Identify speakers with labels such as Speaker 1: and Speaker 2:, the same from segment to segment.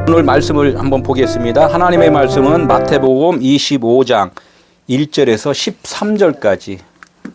Speaker 1: 오늘 말씀을 한번 보겠습니다. 하나님의 말씀은 마태복음 25장 1절에서 13절까지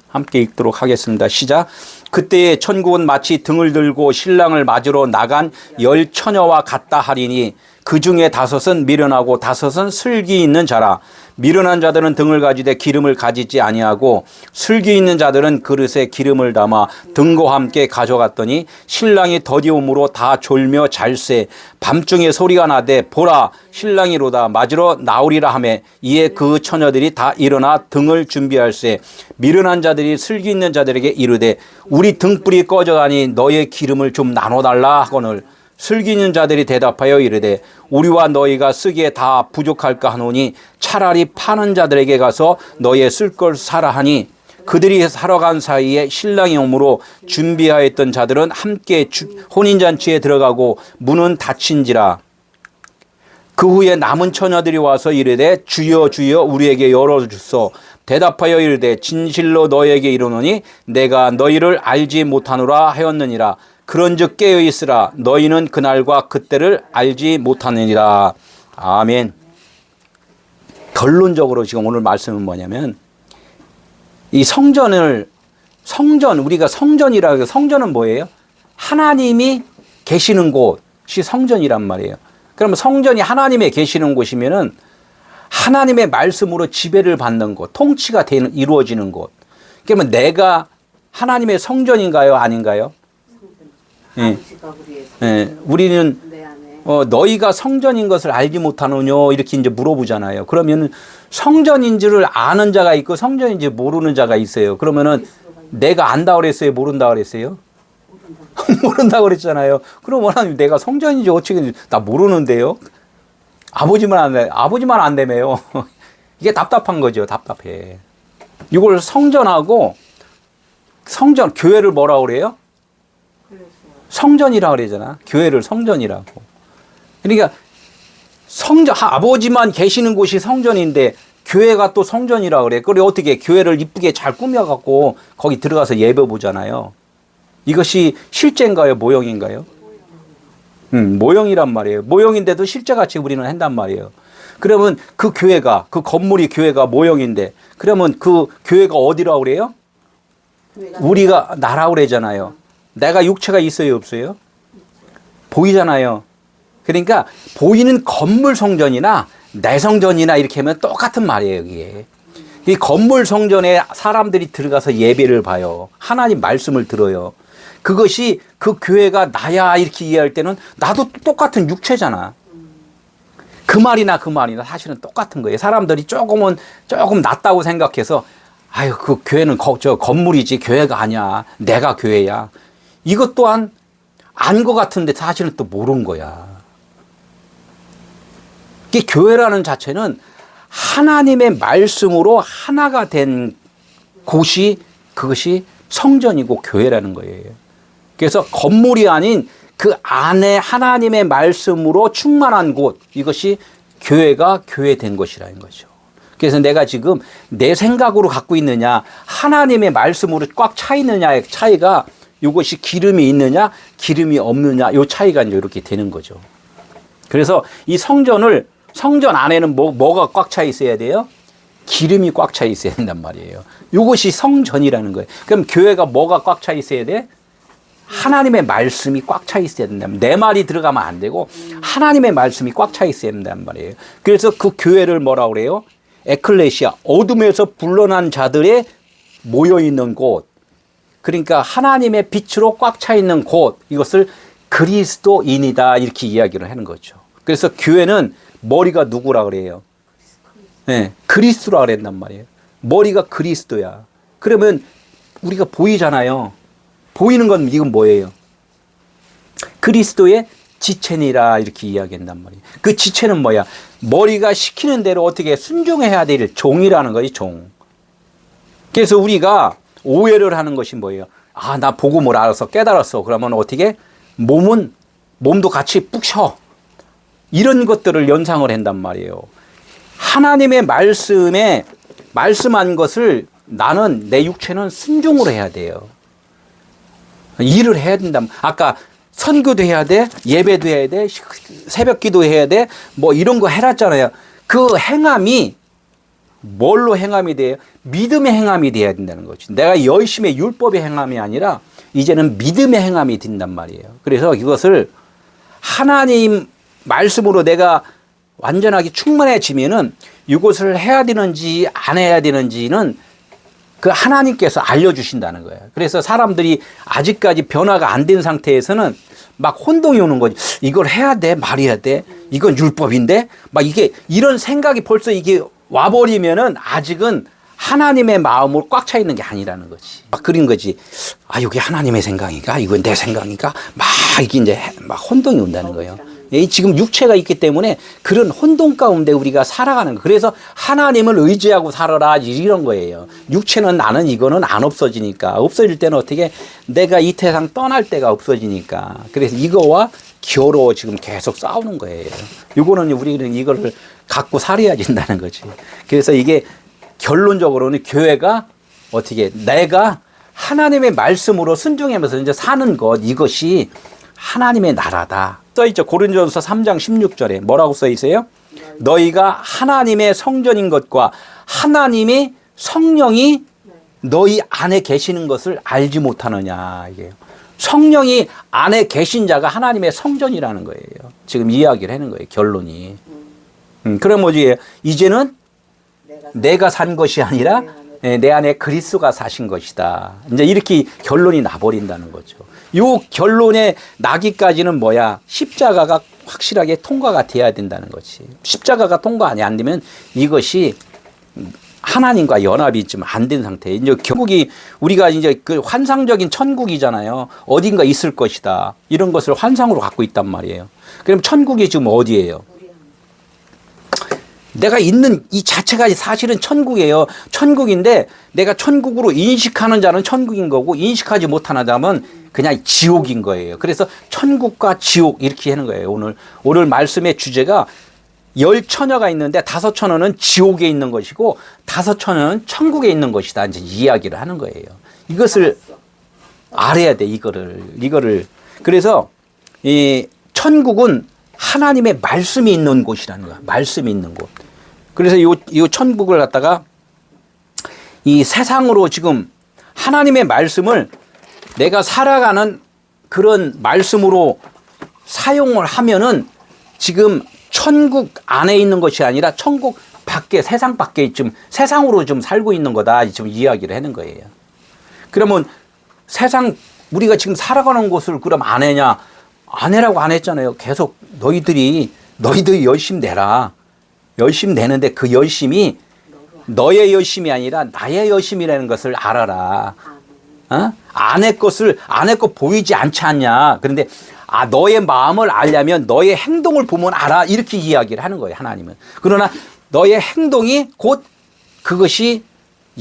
Speaker 1: 함께 읽도록 하겠습니다. 시작. 그때에 천국은 마치 등을 들고 신랑을 맞으러 나간 10 처녀와 같다 하리니 그 중에 5은 미련하고 5은 슬기 있는 자라. 미련한 자들은 등을 가지되 기름을 가지지 아니하고 슬기 있는 자들은 그릇에 기름을 담아 등과 함께 가져갔더니 신랑이 더디움으로 다 졸며 잘세. 밤중에 소리가 나되 보라 신랑이로다 맞으러 나오리라 하매 이에 그 처녀들이 다 일어나 등을 준비할세. 미련한 자들이 슬기 있는 자들에게 이르되 우리 등불이 꺼져가니 너의 기름을 좀 나눠달라 하거늘 슬기 있는 자들이 대답하여 이르되 우리와 너희가 쓰기에 다 부족할까 하노니 차라리 파는 자들에게 가서 너의 쓸 걸 사라 하니 그들이 사러 간 사이에 신랑이 오므로 준비하였던 자들은 함께 혼인잔치에 들어가고 문은 닫힌지라. 그 후에 남은 처녀들이 와서 이르되 주여 주여 우리에게 열어주소. 대답하여 이르되 진실로 너희에게 이르노니 내가 너희를 알지 못하노라 하였느니라. 그런즉 깨어있으라. 너희는 그날과 그때를 알지 못하느니라. 아멘. 결론적으로 지금 오늘 말씀은 뭐냐면 이 우리가 성전이라고 해서 성전은 뭐예요? 하나님이 계시는 곳이 성전이란 말이에요. 그러면 성전이 하나님의 계시는 곳이면은 하나님의 말씀으로 지배를 받는 곳, 통치가 이루어지는 곳. 그러면 내가 하나님의 성전인가요? 아닌가요? 예. 예. 우리는 너희가 성전인 것을 알지 못하느뇨 이렇게 이제 물어보잖아요. 그러면 성전인 줄을 아는 자가 있고 성전인지 모르는 자가 있어요. 그러면은 내가 안다 그랬어요? 모른다 그랬어요? 모른다 그랬잖아요. 그럼 하나님 내가 성전인지 어떻게 나 모르는데요? 아버지만 안 되매요. 이게 답답한 거죠. 답답해. 이걸 교회를 뭐라 그래요? 성전이라 그러잖아. 교회를 성전이라고. 그러니까 아버지만 계시는 곳이 성전인데 교회가 또 성전이라 그래. 그래 어떻게 교회를 이쁘게 잘 꾸며갖고 거기 들어가서 예배 보잖아요. 이것이 실제인가요? 모형인가요? 모형이란 말이에요. 모형인데도 실제같이 우리는 한단 말이에요. 그러면 그 건물이 교회가 모형인데 그러면 그 교회가 어디라고 그래요? 우리가 나라고 그러잖아요. 내가 육체가 있어요, 없어요? 보이잖아요. 그러니까 보이는 건물 성전이나 내 성전이나 이렇게 하면 똑같은 말이에요, 이게. 이 건물 성전에 사람들이 들어가서 예배를 봐요. 하나님 말씀을 들어요. 그것이 그 교회가 나야 이렇게 이해할 때는 나도 똑같은 육체잖아. 그 말이나 사실은 똑같은 거예요. 사람들이 조금 낫다고 생각해서 아유, 그 교회는 건물이지 교회가 아니야. 내가 교회야. 이것 또한 안 것 같은데 사실은 또 모르는 거야. 이 교회라는 자체는 하나님의 말씀으로 하나가 된 곳이 그것이 성전이고 교회라는 거예요. 그래서 건물이 아닌 그 안에 하나님의 말씀으로 충만한 곳, 이것이 교회가 교회된 것이라는 거죠. 그래서 내가 지금 내 생각으로 갖고 있느냐, 하나님의 말씀으로 꽉 차 있느냐의 차이가 이것이 기름이 있느냐, 기름이 없느냐, 이 차이가 이제 이렇게 되는 거죠. 그래서 이 성전 안에는 뭐가 꽉 차 있어야 돼요? 기름이 꽉 차 있어야 된단 말이에요. 이것이 성전이라는 거예요. 그럼 교회가 뭐가 꽉 차 있어야 돼? 하나님의 말씀이 꽉 차 있어야 된다면 내 말이 들어가면 안 되고 하나님의 말씀이 꽉 차 있어야 된단 말이에요. 그래서 그 교회를 뭐라고 그래요? 에클레시아, 어둠에서 불러난 자들의 모여있는 곳. 그러니까 하나님의 빛으로 꽉 차 있는 곳, 이것을 그리스도인이다 이렇게 이야기를 하는 거죠. 그래서 교회는 머리가 누구라 그래요? 네, 그리스도라 그랬단 말이에요. 머리가 그리스도야. 그러면 우리가 보이잖아요. 보이는 건 이건 뭐예요? 그리스도의 지체니라 이렇게 이야기한단 말이에요. 그 지체는 뭐야? 머리가 시키는 대로 어떻게 순종해야 될 종이라는 거지, 종. 그래서 우리가 오해를 하는 것이 뭐예요? 아, 나 복음을 알아서 깨달았어. 그러면 어떻게? 몸도 같이 푹 쉬어. 이런 것들을 연상을 한단 말이에요. 하나님의 말씀한 것을 내 육체는 순종을 해야 돼요. 일을 해야 된다. 아까 선교도 해야 돼, 예배도 해야 돼, 새벽 기도 해야 돼, 뭐 이런 거 해놨잖아요. 그 행함이 뭘로 행함이 돼요? 믿음의 행함이 돼야 된다는 거지. 내가 열심히 율법의 행함이 아니라 이제는 믿음의 행함이 된단 말이에요. 그래서 이것을 하나님 말씀으로 내가 완전하게 충만해지면은 이것을 해야 되는지 안 해야 되는지는 그 하나님께서 알려주신다는 거예요. 그래서 사람들이 아직까지 변화가 안 된 상태에서는 막 혼동이 오는 거지. 이걸 해야 돼, 말해야 돼. 이건 율법인데, 막 이게 이런 생각이 벌써 이게 와버리면은 아직은 하나님의 마음으로 꽉 차 있는 게 아니라는 거지. 막 그런 거지. 아, 이게 하나님의 생각인가? 이건 내 생각인가? 막 이게 이제 막 혼동이 온다는 거예요. 지금 육체가 있기 때문에 그런 혼동 가운데 우리가 살아가는 거예요. 그래서 하나님을 의지하고 살아라 이런 거예요. 육체는 나는 이거는 안 없어지니까. 없어질 때는 어떻게 내가 이 세상 떠날 때가 없어지니까. 그래서 이거와 겨로 지금 계속 싸우는 거예요. 이거는 우리는 이거를 갖고 살아야 된다는 거지. 그래서 이게 결론적으로는 교회가 어떻게 내가 하나님의 말씀으로 순종하면서 이제 사는 것, 이것이 하나님의 나라다. 써있죠. 고린도전서 3장 16절에 뭐라고 써있어요? 너희가 하나님의 성전인 것과 하나님의 성령이 너희 안에 계시는 것을 알지 못하느냐. 이게요. 성령이 안에 계신 자가 하나님의 성전이라는 거예요. 지금 이야기를 하는 거예요. 결론이. 그럼 뭐지? 이제는 내가 산 것이 아니라 내 안에 그리스도가 사신 것이다. 이제 이렇게 결론이 나버린다는 거죠. 이 결론에 나기까지는 뭐야? 십자가가 확실하게 통과가 돼야 된다는 거지. 십자가가 통과 안 되면 이것이 하나님과 연합이 좀 안 된 상태. 이제 결국이 우리가 이제 그 환상적인 천국이잖아요. 어딘가 있을 것이다. 이런 것을 환상으로 갖고 있단 말이에요. 그럼 천국이 지금 어디예요? 내가 있는 이 자체가 사실은 천국이에요. 천국인데 내가 천국으로 인식하는 자는 천국인 거고 인식하지 못하는 자는 그냥 지옥인 거예요. 그래서 천국과 지옥 이렇게 하는 거예요. 오늘 말씀의 주제가 10처녀가 있는데 5처녀는 지옥에 있는 것이고 5처녀는 천국에 있는 것이다. 이제 이야기를 하는 거예요. 이것을 알아야 돼. 이거를. 그래서 이 천국은 하나님의 말씀이 있는 곳이라는 거야. 말씀이 있는 곳. 그래서 이 천국을 갖다가 이 세상으로 지금 하나님의 말씀을 내가 살아가는 그런 말씀으로 사용을 하면은 지금 천국 안에 있는 것이 아니라 천국 밖에, 세상 밖에 좀 세상으로 좀 살고 있는 거다. 지금 이야기를 하는 거예요. 그러면 세상, 우리가 지금 살아가는 곳을 그럼 안 해냐? 안 해라고 안 했잖아요. 계속 너희들이 열심히 내라. 열심히 내는데 그 열심이 너의 열심이 아니라 나의 열심이라는 것을 알아라. 어? 아내 것 보이지 않지 않냐. 그런데 너의 마음을 알려면 너의 행동을 보면 알아. 이렇게 이야기를 하는 거예요. 하나님은. 그러나 너의 행동이 곧 그것이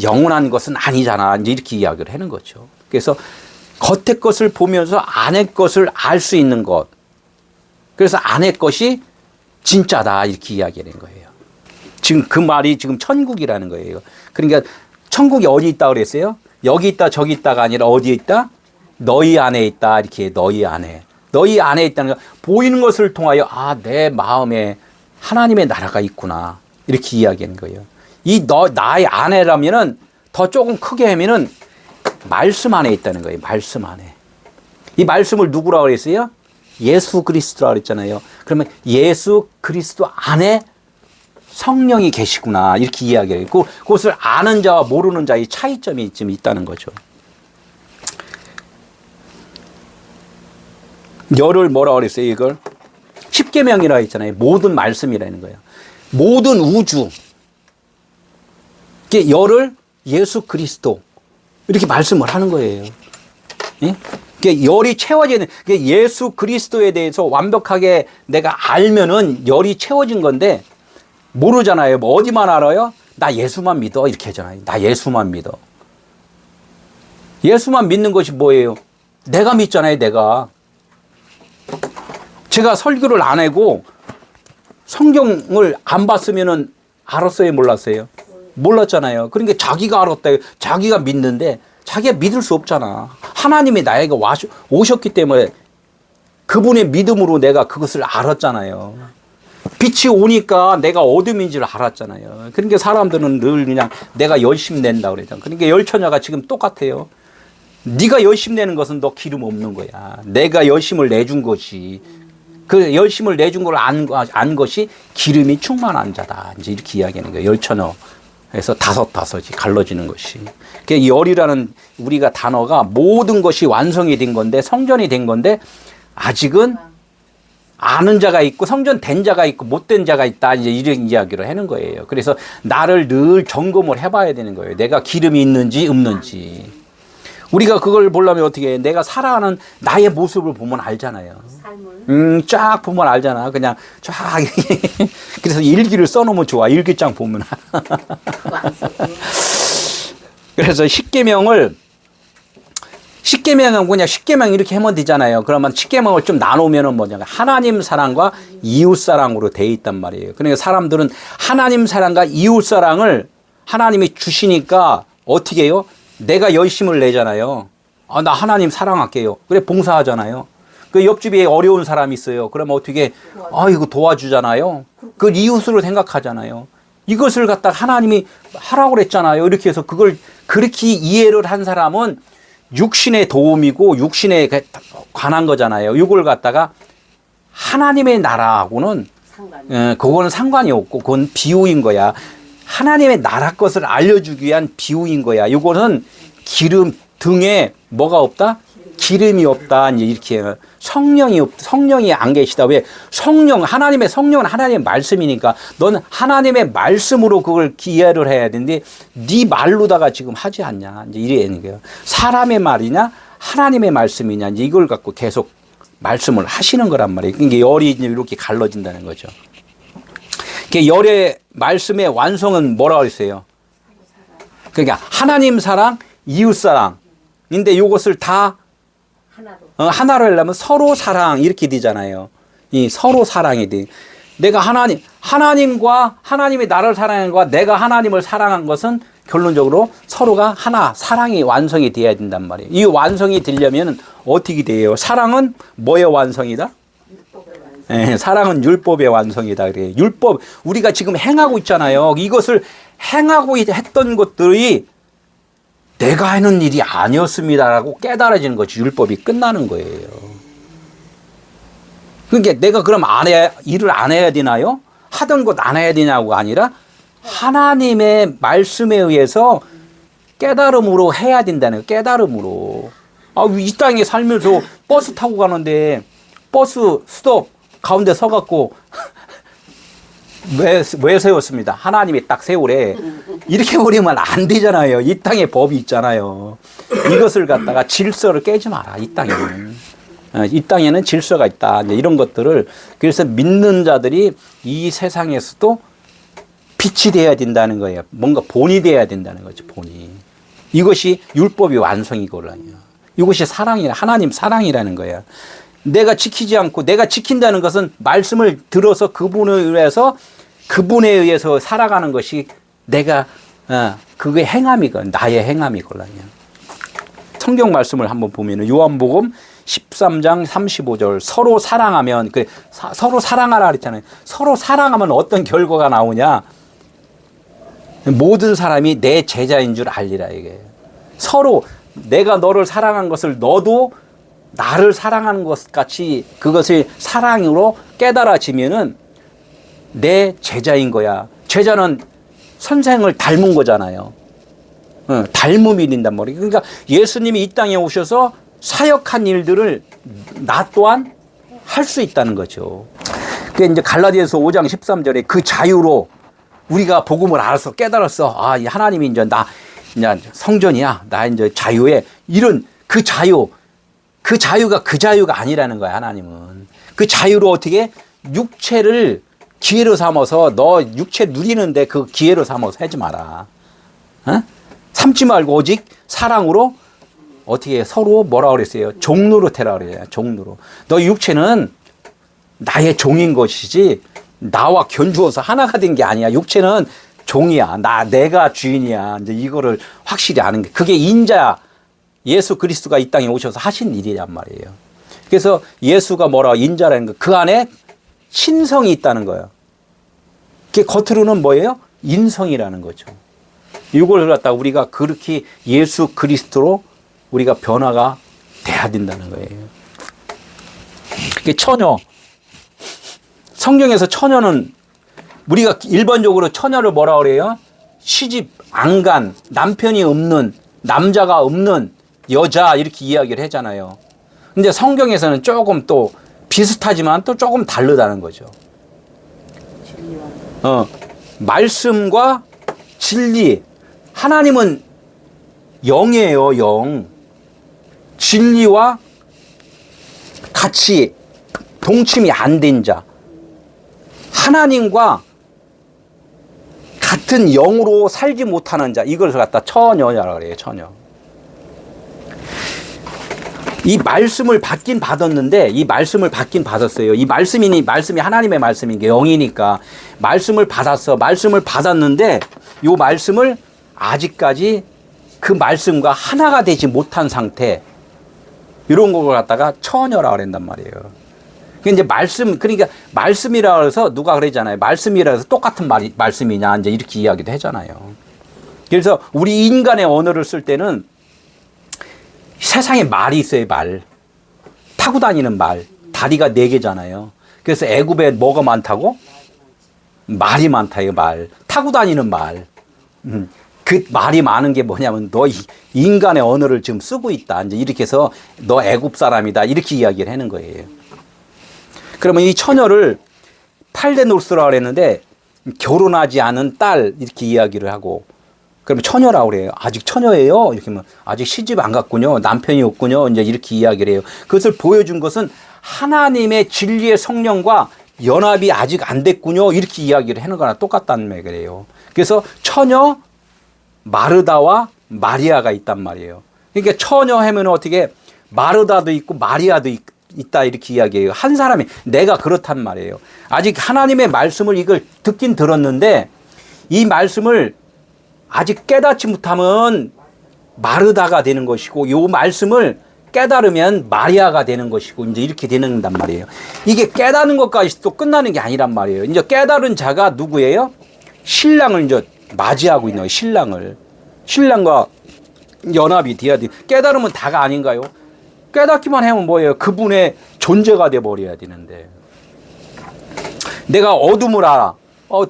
Speaker 1: 영원한 것은 아니잖아. 이제 이렇게 이야기를 하는 거죠. 그래서 겉의 것을 보면서 안의 것을 알 수 있는 것. 그래서 안의 것이 진짜다. 이렇게 이야기하는 거예요. 지금 그 말이 지금 천국이라는 거예요. 그러니까 천국이 어디 있다 그랬어요? 여기 있다 저기 있다가 아니라 어디에 있다? 너희 안에 있다. 이렇게 너희 안에. 너희 안에 있다는 거. 보이는 것을 통하여 내 마음에 하나님의 나라가 있구나. 이렇게 이야기하는 거예요. 나의 안에라면은 더 조금 크게 하면은 말씀 안에 있다는 거예요. 말씀 안에. 이 말씀을 누구라고 그랬어요? 예수 그리스도라고 그랬잖아요. 그러면 예수 그리스도 안에 성령이 계시구나. 이렇게 이야기해요. 그것을 아는 자와 모르는 자의 차이점이 좀 있다는 거죠. 열을 뭐라고 그랬어요? 이걸 십계명이라고 했잖아요. 모든 말씀이라는 거예요. 모든 우주. 이게 열을 예수 그리스도 이렇게 말씀을 하는 거예요. 예? 열이 채워지는, 예수 그리스도에 대해서 완벽하게 내가 알면은 열이 채워진 건데, 모르잖아요. 뭐 어디만 알아요? 나 예수만 믿어. 이렇게 하잖아요. 나 예수만 믿어. 예수만 믿는 것이 뭐예요? 내가 믿잖아요. 내가. 제가 설교를 안 하고 성경을 안 봤으면은 알았어요? 몰랐어요? 몰랐잖아요. 그러니까 자기가 알았다. 자기가 믿는데 자기가 믿을 수 없잖아. 하나님이 나에게 오셨기 때문에 그분의 믿음으로 내가 그것을 알았잖아요. 빛이 오니까 내가 어둠인 줄 알았잖아요. 그러니까 사람들은 늘 그냥 내가 열심 낸다 그러잖아. 그러니까 열처녀가 지금 똑같아요. 네가 열심 내는 것은 너 기름 없는 거야. 내가 열심을 내준 것이, 그 열심을 내준 걸 안 것이 기름이 충만한 자다. 이제 이렇게 이야기하는 거예요. 열처녀에서 다섯이 갈라지는 것이. 그 열이라는 우리가 단어가 모든 것이 완성이 된 건데, 성전이 된 건데, 아직은 아는 자가 있고 성전된 자가 있고 못된 자가 있다, 이제 이런 이야기를 하는 거예요. 그래서 나를 늘 점검을 해봐야 되는 거예요. 내가 기름이 있는지 없는지. 우리가 그걸 보려면 어떻게 해? 내가 살아가는 나의 모습을 보면 알잖아요. 쫙 보면 알잖아. 그냥 쫙. 그래서 일기를 써놓으면 좋아. 일기장 보면. 그래서 십계명은 그냥 십계명 이렇게 하면 되잖아요. 그러면 십계명을 좀 나누면은 뭐냐, 하나님 사랑과 이웃 사랑으로 돼 있단 말이에요. 그러니까 사람들은 하나님 사랑과 이웃 사랑을 하나님이 주시니까 어떻게 해요? 내가 열심을 내잖아요. 아, 나 하나님 사랑할게요. 그래, 봉사하잖아요. 그 옆집에 어려운 사람이 있어요. 그러면 어떻게, 이거 도와주잖아요. 그 이웃으로 생각하잖아요. 이것을 갖다가 하나님이 하라고 그랬잖아요. 이렇게 해서 그걸 그렇게 이해를 한 사람은 육신의 도움이고 육신에 관한 거잖아요. 이걸 갖다가 하나님의 나라하고는 그거는 상관이 없고 그건 비유인 거야. 하나님의 나라 것을 알려주기 위한 비유인 거야. 이거는 기름 등에 뭐가 없다? 기름이 없다. 이제 이렇게 성령이 안 계시다. 왜? 하나님의 성령은 하나님의 말씀이니까 너는 하나님의 말씀으로 그걸 이해를 해야 되는데 네 말로다가 지금 하지 않냐. 이제 이래는 거예요. 사람의 말이냐 하나님의 말씀이냐, 이제 이걸 갖고 계속 말씀을 하시는 거란 말이에요. 그러니까 열이 이렇게 갈라진다는 거죠. 열의 말씀의 완성은 뭐라고 했어요? 그러니까 하나님 사랑, 이웃 사랑인데 이것을 다 하나로 하려면 서로 사랑 이렇게 되잖아요. 이 서로 사랑이 돼. 내가 하나님과 하나님이 나를 사랑한 것과 내가 하나님을 사랑한 것은 결론적으로 서로가 하나, 사랑이 완성이 돼야 된단 말이에요. 이 완성이 되려면 어떻게 돼요? 사랑은 뭐의 완성이다? 네, 사랑은 율법의 완성이다. 그래요. 율법, 우리가 지금 행하고 있잖아요. 이것을 행하고 했던 것들이 내가 하는 일이 아니었습니다라고 깨달아지는 것이 율법이 끝나는 거예요. 그러니까 내가 그럼 일을 안 해야 되나요? 하던 것 안 해야 되냐고가 아니라 하나님의 말씀에 의해서 깨달음으로 해야 된다는 거예요. 깨달음으로. 이 땅에 살면서 버스 타고 가는데 버스 스톱 가운데 서갖고 왜 세웠습니다. 하나님이 딱 세우래. 이렇게 버리면 안 되잖아요. 이 땅에 법이 있잖아요. 이것을 갖다가 질서를 깨지 마라. 이 땅에는 질서가 있다. 이제 이런 것들을, 그래서 믿는 자들이 이 세상에서도 빛이 돼야 된다는 거예요. 뭔가 본이 돼야 된다는 거죠. 본이. 이것이 율법의 완성이거든요. 이것이 하나님 사랑이라는 거예요. 내가 지키지 않고, 내가 지킨다는 것은 말씀을 들어서 그분에 의해서 살아가는 것이 그게 행함이거든요. 나의 행함이거든요. 성경 말씀을 한번 보면은 요한복음 13장 35절, 서로 사랑하면, 서로 사랑하라 그랬잖아요. 서로 사랑하면 어떤 결과가 나오냐? 모든 사람이 내 제자인 줄 알리라, 이게. 서로 내가 너를 사랑한 것을 너도 나를 사랑하는 것 같이 그것을 사랑으로 깨달아지면은 내 제자인 거야. 제자는 선생을 닮은 거잖아요. 닮음이 된단 말이에요. 그러니까 예수님이 이 땅에 오셔서 사역한 일들을 나 또한 할 수 있다는 거죠. 그게 이제 갈라디아서 5장 13절에 그 자유로 우리가 복음을 알아서 깨달았어. 이 하나님이 이제 이제 성전이야. 나 이제 자유에 이런 그 자유가 그 자유가 아니라는 거야. 하나님은 그 자유로 어떻게 육체를 기회로 삼아서 너 육체 누리는데 그 기회로 삼아서 하지 마라. 삼지 말고 오직 사랑으로 어떻게 서로 뭐라 그랬어요? 종로로 태라 그래요. 종로로. 너 육체는 나의 종인 것이지 나와 견주어서 하나가 된 게 아니야. 육체는 종이야. 내가 주인이야. 이제 이거를 확실히 아는 게 그게 인자 예수 그리스도가 이 땅에 오셔서 하신 일이란 말이에요. 그래서 예수가 뭐라 인자라는 거, 그 안에 신성이 있다는 거예요. 그게 겉으로는 뭐예요? 인성이라는 거죠. 이걸 갖다가 우리가 그렇게 예수 그리스도로 우리가 변화가 돼야 된다는 거예요. 그게 처녀. 성경에서 처녀는 우리가 일반적으로 처녀를 뭐라 그래요? 시집 안 간, 남편이 없는, 남자가 없는 여자 이렇게 이야기를 하잖아요. 근데 성경에서는 조금 또 비슷하지만 또 조금 다르다는 거죠. 말씀과 진리. 하나님은 영이에요, 영. 진리와 같이 동침이 안 된 자. 하나님과 같은 영으로 살지 못하는 자. 이걸 갖다 처녀라고 그래요, 처녀. 이 말씀을 받긴 받았는데, 이 말씀을 받긴 받았어요. 이 말씀이 하나님의 말씀인 게 영이니까 말씀을 받았어. 말씀을 받았는데, 이 말씀을 아직까지 그 말씀과 하나가 되지 못한 상태, 이런 걸 갖다가 처녀라고 그런단 말이에요. 이제 그러니까 말씀이라 해서 누가 그러잖아요. 말씀이라 해서 똑같은 말씀이냐, 이제 이렇게 이야기도 하잖아요. 그래서 우리 인간의 언어를 쓸 때는 세상에 말이 있어요, 말. 타고 다니는 말. 다리가 4개잖아요. 그래서 애굽에 뭐가 많다고? 말이 많다요, 말. 타고 다니는 말. 그 말이 많은 게 뭐냐면 너 인간의 언어를 지금 쓰고 있다. 이제 이렇게 해서 너 애굽 사람이다. 이렇게 이야기를 하는 거예요. 그러면 이 처녀를 팔데노스라고 그랬는데 결혼하지 않은 딸 이렇게 이야기를 하고, 그러면 처녀라고 그래요. 아직 처녀예요? 이렇게 하면 아직 시집 안 갔군요. 남편이 없군요. 이제 이렇게 이야기를 해요. 그것을 보여준 것은 하나님의 진리의 성령과 연합이 아직 안 됐군요. 이렇게 이야기를 하는 거나 똑같다는 말이에요. 그래서 처녀, 마르다와 마리아가 있단 말이에요. 그러니까 처녀 하면 어떻게 마르다도 있고 마리아도 있다 이렇게 이야기해요. 한 사람이, 내가 그렇단 말이에요. 아직 하나님의 말씀을 이걸 듣긴 들었는데 이 말씀을 아직 깨닫지 못하면 마르다가 되는 것이고, 이 말씀을 깨달으면 마리아가 되는 것이고, 이제 이렇게 되는단 말이에요. 이게 깨닫는 것까지 또 끝나는 게 아니란 말이에요. 이제 깨달은 자가 누구예요? 신랑을 이제 맞이하고 있는 거예요. 신랑과 연합이 돼야 돼. 깨달으면 다가 아닌가요? 깨닫기만 하면 뭐예요? 그분의 존재가 돼 버려야 되는데, 내가 어둠을 알아.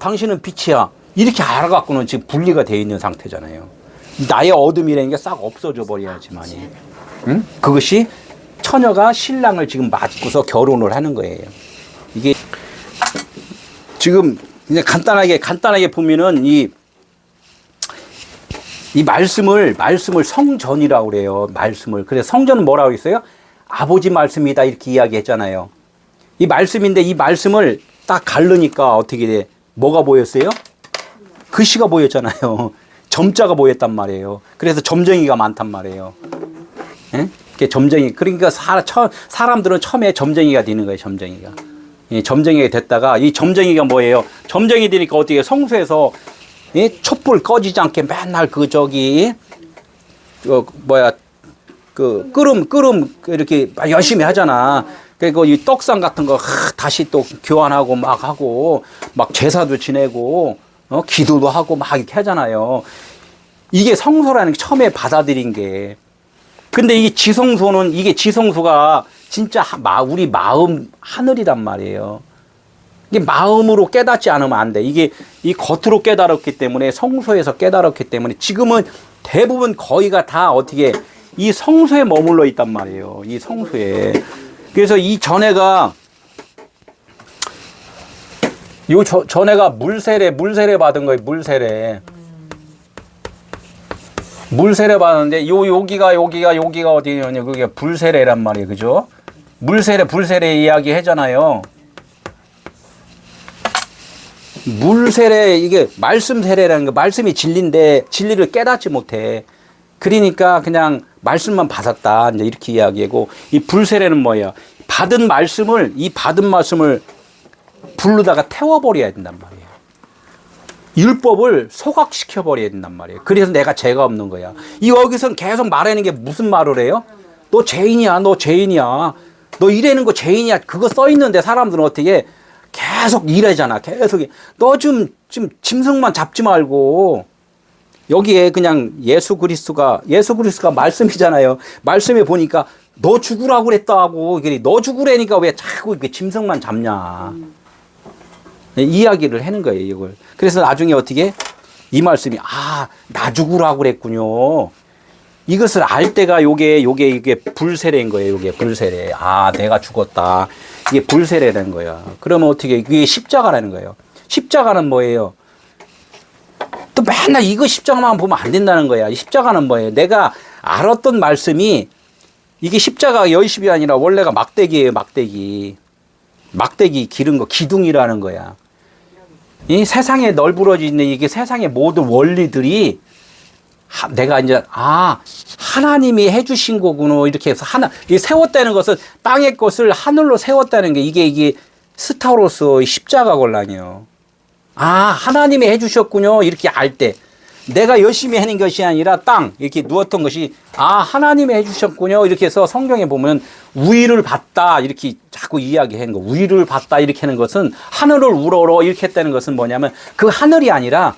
Speaker 1: 당신은 빛이야. 이렇게 알아갖고는 지금 분리가 되어 있는 상태잖아요. 나의 어둠이라는 게 싹 없어져 버려야지만이. 응? 그것이 처녀가 신랑을 지금 맞고서 결혼을 하는 거예요. 이게 지금 이제 간단하게 보면은 이 말씀을 성전이라고 그래요. 말씀을. 그래서 성전은 뭐라고 했어요? 아버지 말씀이다 이렇게 이야기했잖아요. 이 말씀인데 이 말씀을 딱 가르니까 어떻게 돼? 뭐가 보였어요? 글씨가 보였잖아요. 점자가 보였단 말이에요. 그래서 점쟁이가 많단 말이에요. 예? 그게 점쟁이. 그러니까 사람들은 처음에 점쟁이가 되는 거예요. 점쟁이가. 이 점쟁이가 됐다가 이 점쟁이가 뭐예요? 점쟁이 되니까 어떻게 성수에서 촛불 꺼지지 않게 맨날 끓음 이렇게 열심히 하잖아. 그리고 이 떡상 같은 거 다시 또 교환하고 막 하고 막 제사도 지내고 기도도 하고 막 이렇게 하잖아요. 이게 성소라는 게 처음에 받아들인 게. 근데 이 지성소가 진짜 우리 마음 하늘이란 말이에요. 이게 마음으로 깨닫지 않으면 안 돼. 이게 이 겉으로 깨달았기 때문에, 성소에서 깨달았기 때문에 지금은 대부분 거의가 다 어떻게 이 성소에 머물러 있단 말이에요. 이 성소에. 그래서 이 전에가 전에가 물세례 받은 거예요. 물세례 받았는데 여기가 어디냐면 그게 불세례란 말이에요. 그죠? 불세례 이야기 하잖아요. 물세례, 이게 말씀 세례라는 거, 말씀이 진리인데 진리를 깨닫지 못해. 그러니까 그냥 말씀만 받았다. 이제 이렇게 이야기하고, 이 불세례는 뭐예요? 받은 말씀을 불르다가 태워버려야 된단 말이에요. 율법을 소각시켜버려야 된단 말이에요. 그래서 내가 죄가 없는 거야. 여기선 계속 말하는 게 무슨 말을 해요? 너 죄인이야. 너 일하는 거 죄인이야. 그거 써 있는데 사람들은 어떻게 계속 일하잖아. 계속. 너 좀 짐승만 잡지 말고 여기에 그냥 예수 그리스도가 말씀이잖아요. 말씀에 보니까 너 죽으라고 그랬다고. 너 죽으라니까 왜 자꾸 이렇게 짐승만 잡냐. 이야기를 하는 거예요, 이걸. 그래서 나중에 어떻게 이 말씀이 나 죽으라고 그랬군요. 이것을 알 때가 이게 불세례인 거예요. 이게 불세례. 내가 죽었다. 이게 불세례라는 거야. 그러면 어떻게 이게 십자가라는 거예요. 십자가는 뭐예요? 또 맨날 이거 십자가만 보면 안 된다는 거야. 십자가는 뭐예요? 내가 알았던 말씀이 이게 십자가 열십이 아니라 원래가 막대기예요. 막대기 기른 거 기둥이라는 거야. 이 세상에 널브러져 있는 이게 세상의 모든 원리들이 내가 이제 하나님이 해주신 거구나 이렇게 해서 이 세웠다는 것은 땅의 것을 하늘로 세웠다는 게 이게 스타로서 십자가 권랑이요. 하나님이 해주셨군요 이렇게 알 때 내가 열심히 하는 것이 아니라 이렇게 누웠던 것이 하나님이 해주셨군요 이렇게 해서 성경에 보면 우위를 받다 이렇게 자꾸 이야기하는 거. 우위를 받다 이렇게 하는 것은 하늘을 우러러 이렇게 했다는 것은 뭐냐면 그 하늘이 아니라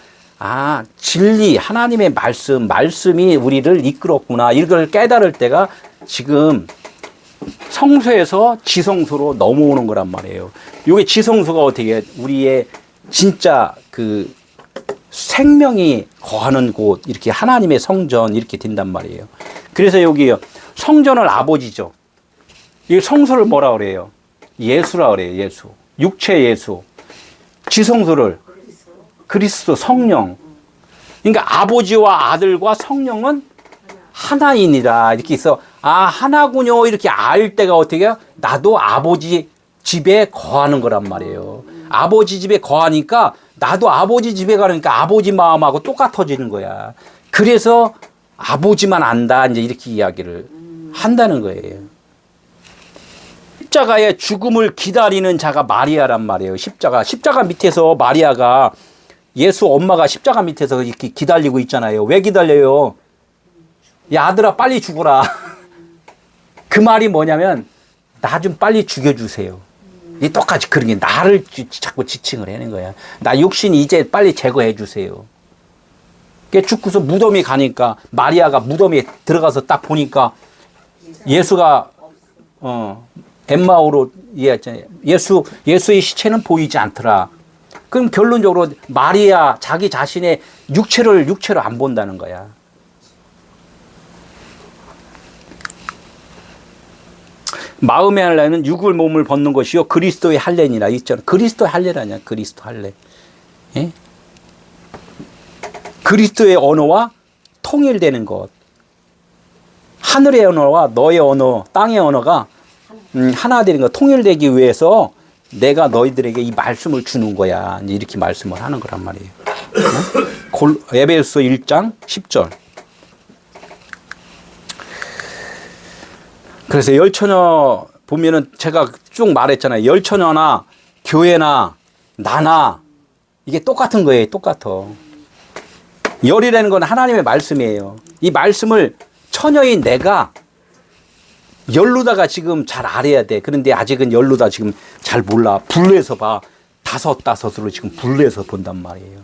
Speaker 1: 진리 하나님의 말씀이 우리를 이끌었구나 이걸 깨달을 때가 지금 성소에서 지성소로 넘어오는 거란 말이에요. 이게 지성소가 어떻게 우리의 진짜 그 생명이 거하는 곳 이렇게 하나님의 성전 이렇게 된단 말이에요. 그래서 여기요 성전을 아버지죠. 이 성소를 뭐라 그래요? 예수라 그래요. 예수. 육체 예수. 지성소를 그리스도 성령. 그러니까 아버지와 아들과 성령은 하나이니라 이렇게 해서 하나군요 이렇게 알 때가 어떻게 해요? 나도 아버지 집에 거하는 거란 말이에요. 아버지 집에 거하니까 나도 아버지 집에 가니까 아버지 마음하고 똑같아지는 거야. 그래서 아버지만 안다 이제 이렇게 이야기를 한다는 거예요. 십자가의 죽음을 기다리는 자가 마리아란 말이에요. 십자가 밑에서 마리아가 예수 엄마가 십자가 밑에서 이렇게 기다리고 있잖아요. 왜 기다려요? 야 아들아 빨리 죽어라. 그 말이 뭐냐면 나 좀 빨리 죽여주세요. 이 똑같이 그런 게 나를 자꾸 지칭을 하는 거야. 나 육신 이제 빨리 제거해 주세요. 죽고서 무덤에 가니까 마리아가 무덤에 들어가서 딱 보니까 예수가 엠마오로 이해했잖아요. 예수의 시체는 보이지 않더라. 그럼 결론적으로 마리아 자기 자신의 육체를 안 본다는 거야. 마음의 할례는 육을 몸을 벗는 것이요 그리스도의 할례니라 있잖아. 그리스도의 할례라냐? 그리스도 할례. 예? 그리스도의 언어와 통일되는 것. 하늘의 언어와 너의 언어, 땅의 언어가 하나 되는 것, 통일되기 위해서 내가 너희들에게 이 말씀을 주는 거야. 이렇게 말씀을 하는 거란 말이에요. 에베소서 1장 10절. 그래서 열처녀 보면은 제가 쭉 말했잖아요. 열처녀나 교회나 나나 이게 똑같은 거예요. 똑같아. 열이라는 건 하나님의 말씀이에요. 이 말씀을 처녀인 내가 열루다가 지금 잘 알아야 돼. 그런데 아직은 열루다 지금 잘 몰라. 분리해서 봐. 다섯으로 지금 분리해서 본단 말이에요.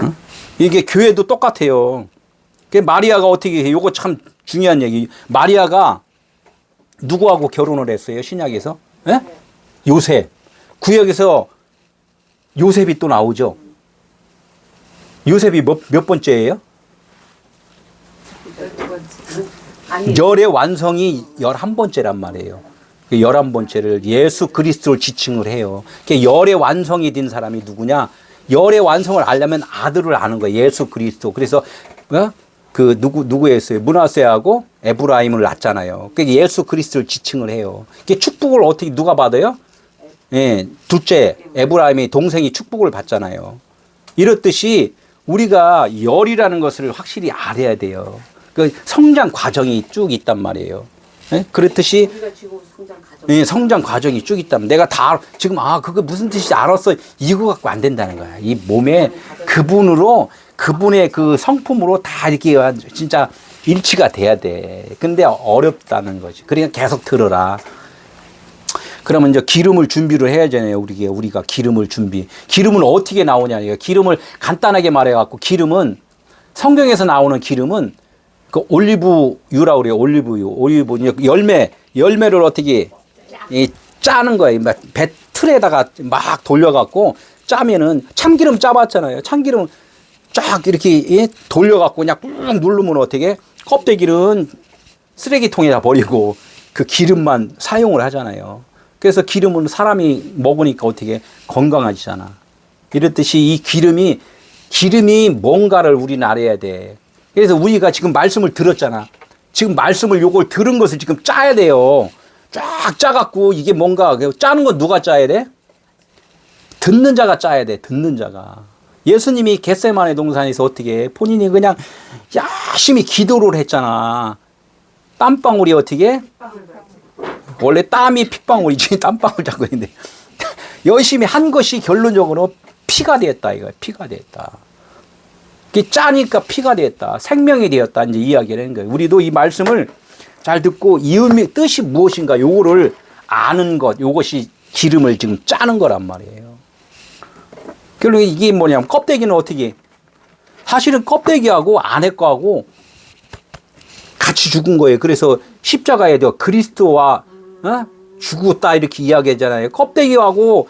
Speaker 1: 응? 이게 교회도 똑같아요. 마리아가 어떻게 해? 이거 참 중요한 얘기. 마리아가 누구하고 결혼을 했어요? 신약에서? 예? 요셉. 구약에서 요셉이 또 나오죠. 요셉이 몇 번째예요? 열의 완성이 11번째란 말이에요. 11번째를 예수 그리스도를 지칭을 해요. 열의 완성이 된 사람이 누구냐? 열의 완성을 알려면 아들을 아는 거예요. 예수 그리스도. 그래서 누구였어요? 므낫세하고 에브라임을 낳잖아요. 예수 그리스도를 지칭을 해요. 축복을 어떻게 누가 받아요? 예, 둘째 에브라임의 동생이 축복을 받잖아요. 이렇듯이 우리가 열이라는 것을 확실히 알아야 돼요. 그 성장 과정이 쭉 있단 말이에요. 예? 그렇듯이 성장 과정이 쭉 있다면 내가 다 지금 그거 무슨 뜻인지 알았어 이거 갖고 안 된다는 거야. 이 몸에 그분의 그 성품으로 다 이렇게 진짜 일치가 돼야 돼. 근데 어렵다는 거지. 그러니까 계속 들어라. 그러면 이제 기름을 준비를 해야 되잖아요. 우리가 기름을 준비. 기름은 어떻게 나오냐. 기름을 간단하게 말해갖고 기름은 성경에서 나오는 기름은 그 올리브유라고 그래요. 올리브유. 열매를 어떻게 짜는 거예요. 배 틀에다가 막 돌려갖고 짜면은 참기름 짜봤잖아요. 참기름 쫙 이렇게 돌려갖고 그냥 꾹 누르면 어떻게 껍데기는 쓰레기통에다 버리고 그 기름만 사용을 하잖아요. 그래서 기름은 사람이 먹으니까 어떻게 건강하지잖아. 이렇듯이 이 기름이 뭔가를 우리는 알아야 돼. 그래서 우리가 지금 말씀을 들었잖아. 지금 말씀을 요걸 들은 것을 지금 짜야 돼요. 쫙 짜갖고 이게 뭔가 짜는 건 누가 짜야 돼? 듣는 자가 짜야 돼. 듣는 자가. 예수님이 겟세마네 동산에서 어떻게 본인이 그냥 열심히 기도를 했잖아. 땀방울이 어떻게? 원래 땀이 핏방울이지 땀방울 자고 있는데 열심히 한 것이 결론적으로 피가 되었다 이거야. 피가 되었다. 짜니까 피가 되었다. 생명이 되었다. 이제 이야기를 하는 거예요. 우리도 이 말씀을 잘 듣고 이 의미 뜻이 무엇인가 요거를 아는 것. 요것이 기름을 지금 짜는 거란 말이에요. 결국 이게 뭐냐면 껍데기는 어떻게 사실은 껍데기하고 안에 거하고 같이 죽은 거예요. 그래서 십자가에 그리스도와 죽었다 이렇게 이야기하잖아요. 껍데기하고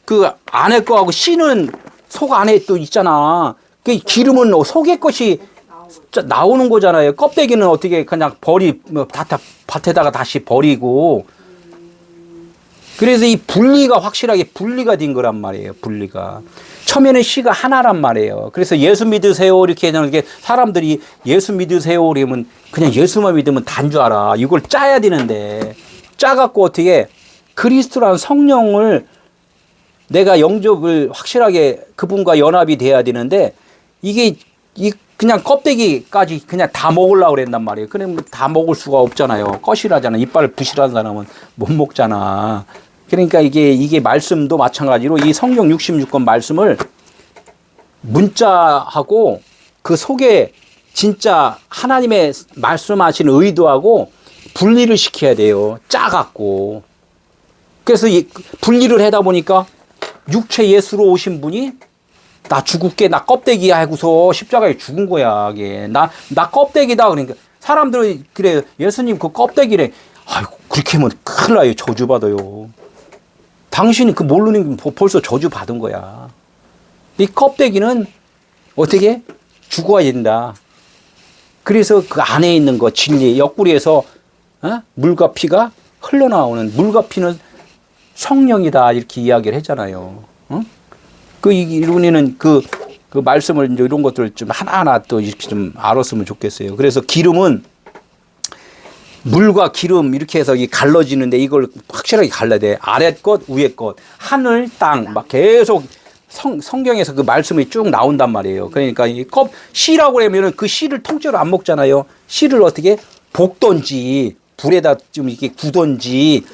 Speaker 1: 그 안에 거하고 씨는 속 안에 또 있잖아. 그 기름은 속의 것이 나오는 거잖아요. 껍데기는 어떻게 그냥 밭에다가 다시 버리고. 그래서 이 분리가 확실하게 분리가 된 거란 말이에요. 분리가. 처음에는 씨가 하나란 말이에요. 그래서 예수 믿으세요 이렇게 하는 게 사람들이 예수 믿으세요 그러면 그냥 예수만 믿으면 단 줄 알아. 이걸 짜야 되는데 짜갖고 어떻게 그리스도라는 성령을 내가 영접을 확실하게 그분과 연합이 돼야 되는데 이게 그냥 껍데기까지 그냥 다 먹으려고 그랬단 말이에요. 그럼 다 먹을 수가 없잖아요. 거실하잖아. 이빨 부실한 사람은 못 먹잖아. 그러니까 이게 말씀도 마찬가지로 이 성경 66권 말씀을 문자하고 그 속에 진짜 하나님의 말씀하신 의도하고 분리를 시켜야 돼요. 짜갖고. 그래서 분리를 하다 보니까 육체 예수로 오신 분이 나 죽을게, 나 껍데기야 하고서 십자가에 죽은 거야. 이게. 나 껍데기다. 그러니까 사람들은 그래, 예수님 그 껍데기래. 아이고, 그렇게 하면 큰일 나요. 저주받아요. 당신이 그 모르는 게 벌써 저주받은 거야. 이 껍데기는 어떻게? 죽어야 된다. 그래서 그 안에 있는 거, 진리, 옆구리에서 물과 피가 흘러나오는, 물과 피는 성령이다. 이렇게 이야기를 했잖아요. 우리는 그 말씀을 이제 이런 것들을 좀 하나하나 또 이렇게 좀 알았으면 좋겠어요. 그래서 기름은 물과 기름 이렇게 해서 갈라지는데 이걸 확실하게 갈라야 돼. 아래 것, 위에 것, 하늘, 땅 막 계속 성경에서 그 말씀이 쭉 나온단 말이에요. 그러니까 이 씨라고 하면은 그 씨를 통째로 안 먹잖아요. 씨를 어떻게 볶던지 불에다 좀 이렇게 구던지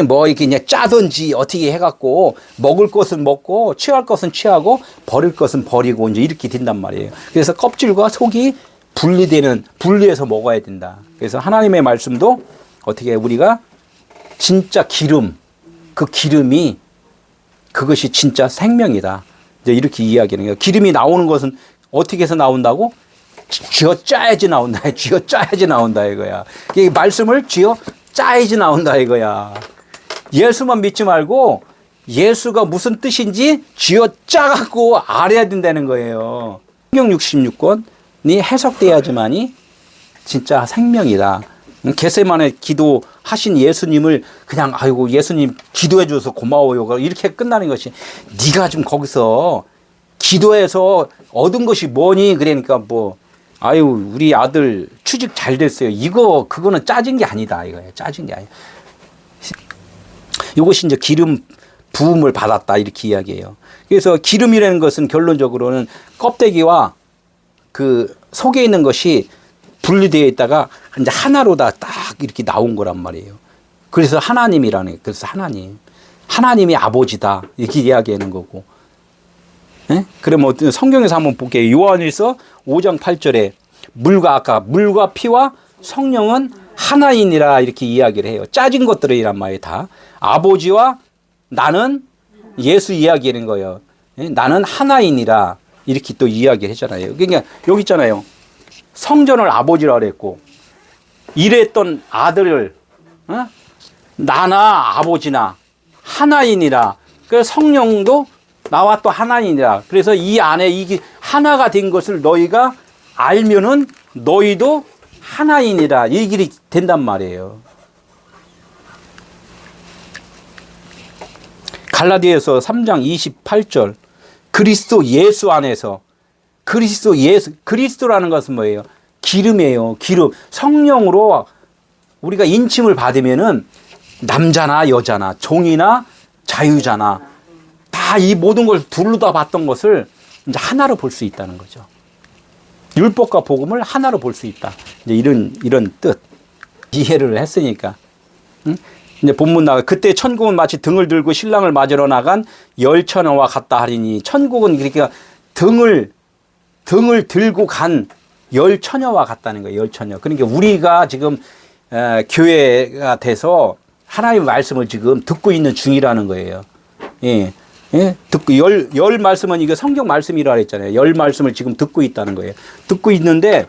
Speaker 1: 뭐 이렇게 그냥 짜든지 어떻게 해갖고 먹을 것은 먹고 취할 것은 취하고 버릴 것은 버리고 이제 이렇게 된단 말이에요. 그래서 껍질과 속이 분리해서 먹어야 된다. 그래서 하나님의 말씀도 어떻게 우리가 진짜 그 기름이 그것이 진짜 생명이다. 이제 이렇게 이야기하는 거예요. 기름이 나오는 것은 어떻게 해서 나온다고? 쥐어 짜야지 나온다. 쥐어 짜야지 나온다 이거야. 이 말씀을 쥐어 짜야지 나온다 이거야. 예수만 믿지 말고 예수가 무슨 뜻인지 쥐어 짜갖고 알아야 된다는 거예요. 성경 66권이 해석돼야지만이 진짜 생명이다. 겟세마네 기도하신 예수님을 그냥 아이고 예수님 기도해 줘서 고마워요 이렇게 끝나는 것이 네가 좀 거기서 기도해서 얻은 것이 뭐니 그러니까 뭐 아유 우리 아들 취직 잘 됐어요 그거는 짜진 게 아니다 이거예요. 짜진 게 아니야. 이것이 이제 기름 부음을 받았다 이렇게 이야기해요. 그래서 기름이라는 것은 결론적으로는 껍데기와 그 속에 있는 것이 분리되어 있다가 이제 하나로 다 딱 이렇게 나온 거란 말이에요. 그래서 하나님이라는, 그래서 하나님이 아버지다. 이렇게 이야기하는 거고. 예? 그러면 성경에서 한번 볼게요. 요한일서 5장 8절에 아까 물과 피와 성령은 하나이니라 이렇게 이야기를 해요. 짜진 것들이란 말이에요. 다. 아버지와 나는 예수 이야기하는 거예요. 나는 하나이니라 이렇게 또 이야기를 했잖아요. 그러니까 여기 있잖아요. 성전을 아버지라 그랬고 일했던 아들을 나나 아버지나 하나이니라. 그래서 성령도 나와 또 하나이니라. 그래서 이 안에 이게 하나가 된 것을 너희가 알면은 너희도 하나이니라. 이 길이 된단 말이에요. 갈라디아서 3장 28절 그리스도 예수 안에서 그리스도라는 것은 뭐예요? 기름이에요. 기름. 성령으로 우리가 인침을 받으면은 남자나 여자나 종이나 자유자나 다 이 모든 걸 둘러다 봤던 것을 이제 하나로 볼 수 있다는 거죠. 율법과 복음을 하나로 볼 수 있다. 이제 이런 뜻 이해를 했으니까. 응? 이제 본문 나가 그때 천국은 마치 등을 들고 신랑을 맞으러 나간 열 처녀와 같다 하리니 천국은 그러니까 등을 들고 간 열 처녀와 같다는 거예요. 열 처녀. 그러니까 우리가 지금 교회가 돼서 하나님의 말씀을 지금 듣고 있는 중이라는 거예요. 예. 예? 듣고 열 말씀은 이거 성경 말씀이라 했잖아요. 열 말씀을 지금 듣고 있다는 거예요. 듣고 있는데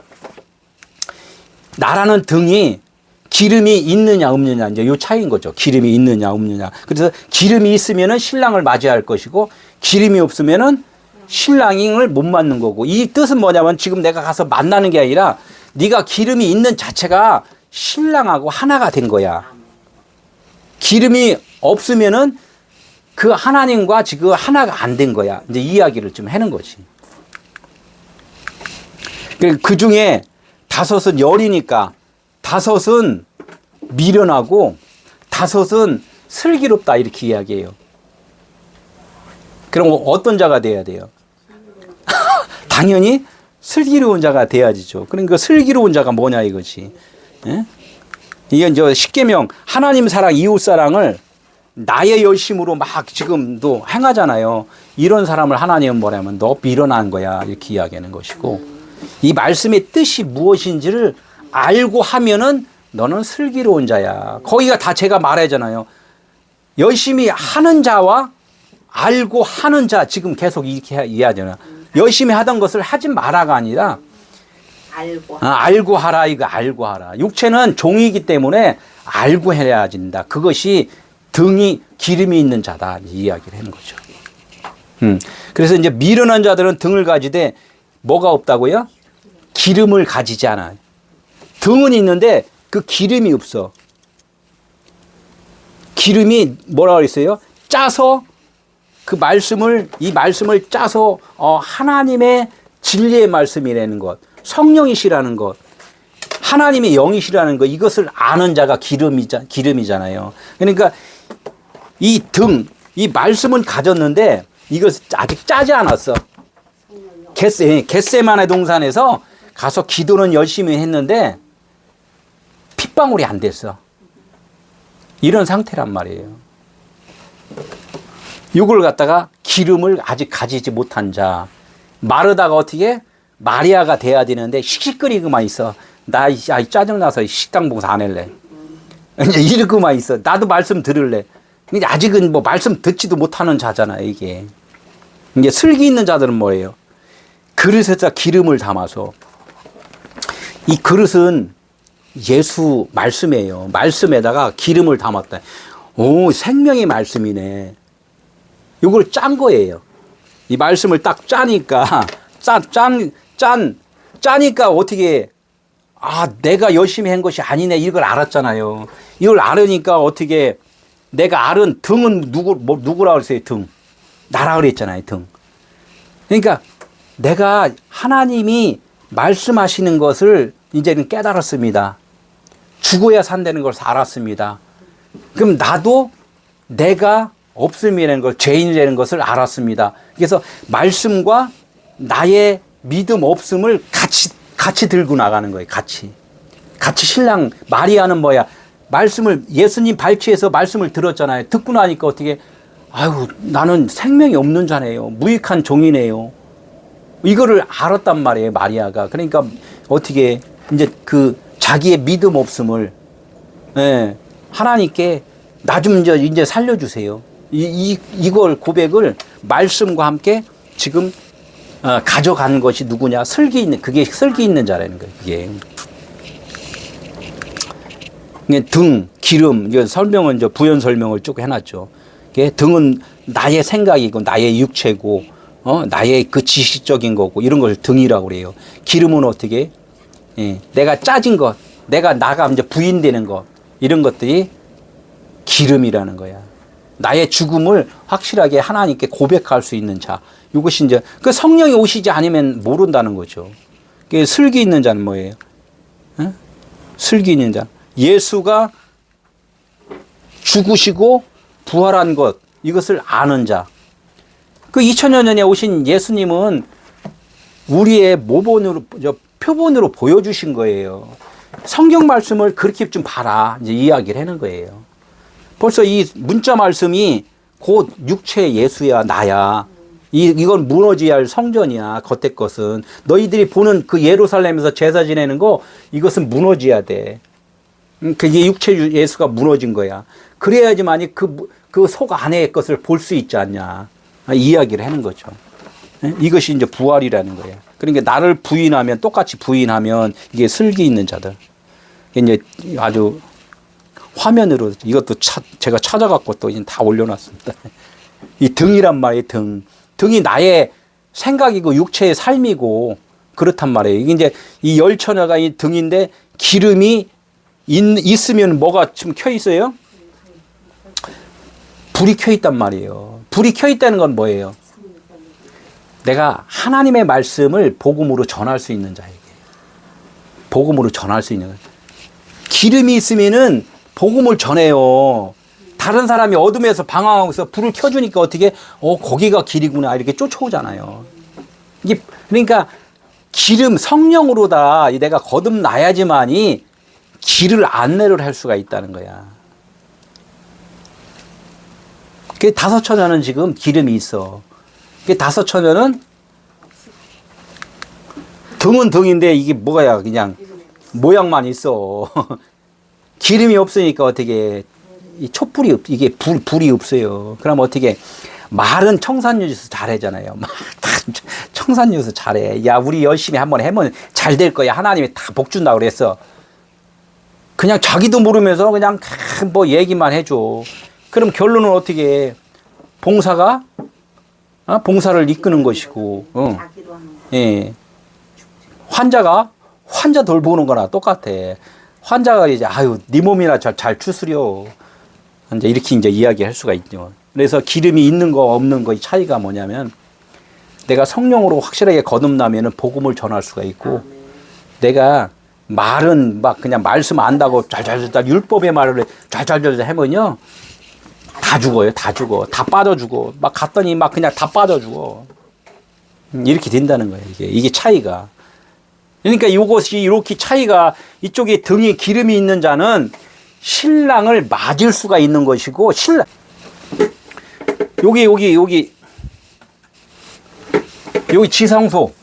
Speaker 1: 나라는 등이 기름이 있느냐 없느냐 이제 요 차이인 거죠. 기름이 있느냐 없느냐. 그래서 기름이 있으면은 신랑을 맞이할 것이고 기름이 없으면은 신랑을 못 맞는 거고 이 뜻은 뭐냐면 지금 내가 가서 만나는 게 아니라 네가 기름이 있는 자체가 신랑하고 하나가 된 거야. 기름이 없으면은 그 하나님과 지금 하나가 안 된 거야. 이제 이야기를 좀 하는 거지. 그 중에 5은 열이니까 5은 미련하고 5은 슬기롭다 이렇게 이야기해요. 그럼 어떤 자가 돼야 돼요? 당연히 슬기로운 자가 돼야지죠. 그러니까 슬기로운 자가 뭐냐 이거지. 예? 이게 이제 십계명 하나님 사랑 이웃 사랑을 나의 열심으로 막 지금도 행하잖아요. 이런 사람을 하나님은 뭐냐면 너 미련한 거야 이렇게 이야기하는 것이고 이 말씀의 뜻이 무엇인지를 알고 하면은 너는 슬기로운 자야. 거기가 다 제가 말하잖아요. 열심히 하는 자와 알고 하는 자 지금 계속 이렇게 이해하잖아요. 열심히 하던 것을 하지 마라가 아니라 알고 하라 이거 알고 하라. 육체는 종이기 때문에 알고 해야 된다. 그것이 등이 기름이 있는 자다 이 이야기를 하는 거죠. 그래서 이제 미련한 자들은 등을 가지되 뭐가 없다고요? 기름을 가지지 않아요. 등은 있는데 그 기름이 없어. 기름이 뭐라 그랬어요? 짜서 이 말씀을 짜서 하나님의 진리의 말씀이라는 것, 성령이시라는 것, 하나님의 영이시라는 것, 이것을 아는 자가 기름이잖아요. 그러니까 이 말씀은 가졌는데 이것을 아직 짜지 않았어. 겟세마네 동산에서 가서 기도는 열심히 했는데 핏방울이 안 됐어. 이런 상태란 말이에요. 이걸 갖다가 기름을 아직 가지지 못한 자. 마르다가 어떻게? 마리아가 돼야 되는데 씩씩거리고만 있어. 나 짜증나서 식당 봉사 안 할래. 이제 이러고만 있어. 나도 말씀 들을래. 근데 아직은 뭐 말씀 듣지도 못하는 자잖아, 이게. 이제 슬기 있는 자들은 뭐예요? 그릇에다 기름을 담아서. 이 그릇은 예수 말씀이에요. 말씀에다가 기름을 담았다. 오, 생명의 말씀이네. 이걸 짠 거예요. 이 말씀을 딱 짜니까, 짜니까 어떻게, 내가 열심히 한 것이 아니네. 이걸 알았잖아요. 이걸 알으니까 어떻게, 내가 알은 등은 누구라 그랬어요, 등. 나라 그랬잖아요, 등. 그러니까 내가 하나님이 말씀하시는 것을 이제는 깨달았습니다. 죽어야 산다는 걸 알았습니다. 그럼 나도 내가 없음이라는 걸, 죄인이라는 것을 알았습니다. 그래서 말씀과 나의 믿음 없음을 같이 들고 나가는 거예요. 같이 신랑 마리아는 뭐야? 말씀을 예수님 발치에서 말씀을 들었잖아요. 듣고 나니까 어떻게 나는 생명이 없는 자네요. 무익한 종이네요. 이거를 알았단 말이에요, 마리아가. 그러니까 어떻게 이제 그 자기의 믿음 없음을 예, 하나님께 나 좀 이제 살려주세요. 이걸 고백을 말씀과 함께 지금 가져간 것이 누구냐? 그게 슬기 있는 자라는 거예요. 이게 등, 기름, 이거 설명은 이제 부연 설명을 쭉 해놨죠. 이게 등은 나의 생각이고 나의 육체고 나의 그 지식적인 거고 이런 걸 등이라고 그래요. 기름은 어떻게? 예, 내가 짜진 것, 나가 이제 부인되는 것 이런 것들이 기름이라는 거야. 나의 죽음을 확실하게 하나님께 고백할 수 있는 자. 이것이 이제 그 성령이 오시지 않으면 모른다는 거죠. 슬기 있는 자는 뭐예요? 에? 슬기 있는 자. 예수가 죽으시고 부활한 것 이것을 아는 자. 그 2000여 년에 오신 예수님은 우리의 모본으로 표본으로 보여주신 거예요. 성경 말씀을 그렇게 좀 봐라 이제 이야기를 하는 거예요. 벌써 이 문자 말씀이 곧 육체의 예수야 나야. 이건 무너져야 할 성전이야. 겉에 것은 너희들이 보는 그 예루살렘에서 제사 지내는 거 이것은 무너져야 돼. 그게 육체 예수가 무너진 거야. 그래야지만이 그 속 안의 것을 볼 수 있지 않냐. 이야기를 하는 거죠. 이것이 이제 부활이라는 거야. 그러니까 나를 부인하면 똑같이 부인하면 이게 슬기 있는 자들. 이제 아주 화면으로 이것도 제가 찾아갖고 또 다 올려놨습니다. 이 등이란 말이에요. 등이 나의 생각이고 육체의 삶이고 그렇단 말이에요. 이게 이제 이 열처녀가 이 등인데 기름이 있으면 뭐가 지금 켜 있어요? 불이 켜 있단 말이에요. 불이 켜 있다는 건 뭐예요? 내가 하나님의 말씀을 복음으로 전할 수 있는 자에게. 복음으로 전할 수 있는 거예요. 기름이 있으면은 복음을 전해요. 다른 사람이 어둠에서 방황하고 있어 불을 켜주니까 어떻게 거기가 길이구나 이렇게 쫓아오잖아요. 이게 그러니까 기름 성령으로다 내가 거듭나야지만이 길을 안내를 할 수가 있다는 거야. 그 다섯 처녀는 지금 기름이 있어. 그 다섯 처녀는 등은 등인데 이게 뭐가야 그냥 모양만 있어. 기름이 없으니까 어떻게 이 촛불이 이게 불이 없어요. 그럼 어떻게 말은 청산유수 잘하잖아요. 막 청산유수 잘해. 야 우리 열심히 한번 해면 잘 될 거야. 하나님이 다 복 준다 그랬어. 그냥 자기도 모르면서 그냥 뭐 얘기만 해줘. 그럼 결론은 어떻게 해? 봉사가 봉사를 이끄는 것이고, 예. 환자 돌보는 거나 똑같아. 환자가 이제 네 몸이나 잘 추스려. 이제 이렇게 이제 이야기할 수가 있죠. 그래서 기름이 있는 거 없는 거의 차이가 뭐냐면 내가 성령으로 확실하게 거듭나면은 복음을 전할 수가 있고 내가 말은 막 그냥 말씀 안다고 잘잘잘 율법의 말을 잘잘잘 하면요 다 죽어요. 다 죽어. 다 빠져 죽어. 막 갔더니 막 그냥 다 빠져 죽어. 이렇게 된다는 거예요. 이게 차이가. 그러니까 이것이 이렇게 차이가 이쪽에 등에 기름이 있는 자는 신랑을 맞을 수가 있는 것이고 여기 지성소.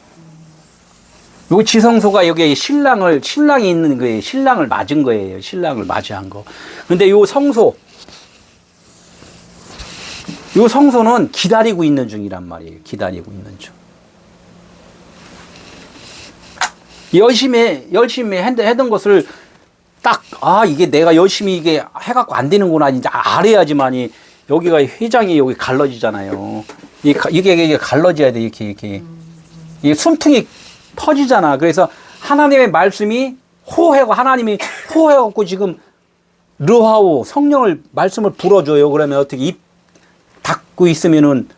Speaker 1: 요 지성소가 여기 신랑이 있는 거예요. 신랑을 맞은 거예요. 신랑을 맞이한 거. 근데 요 성소는 기다리고 있는 중이란 말이에요. 기다리고 있는 중. 열심히 했던 것을 딱, 이게 내가 열심히 이게 해갖고 안 되는구나. 이제 알아야지만이 여기가 회장이 여기 갈라지잖아요. 이게 갈라져야 돼. 이렇게. 이게 숨통이 터지잖아. 그래서 하나님의 말씀이 하나님이 호해갖고 지금 르하오 성령을 말씀을 불어줘요. 그러면 어떻게 입 닫고 있으면은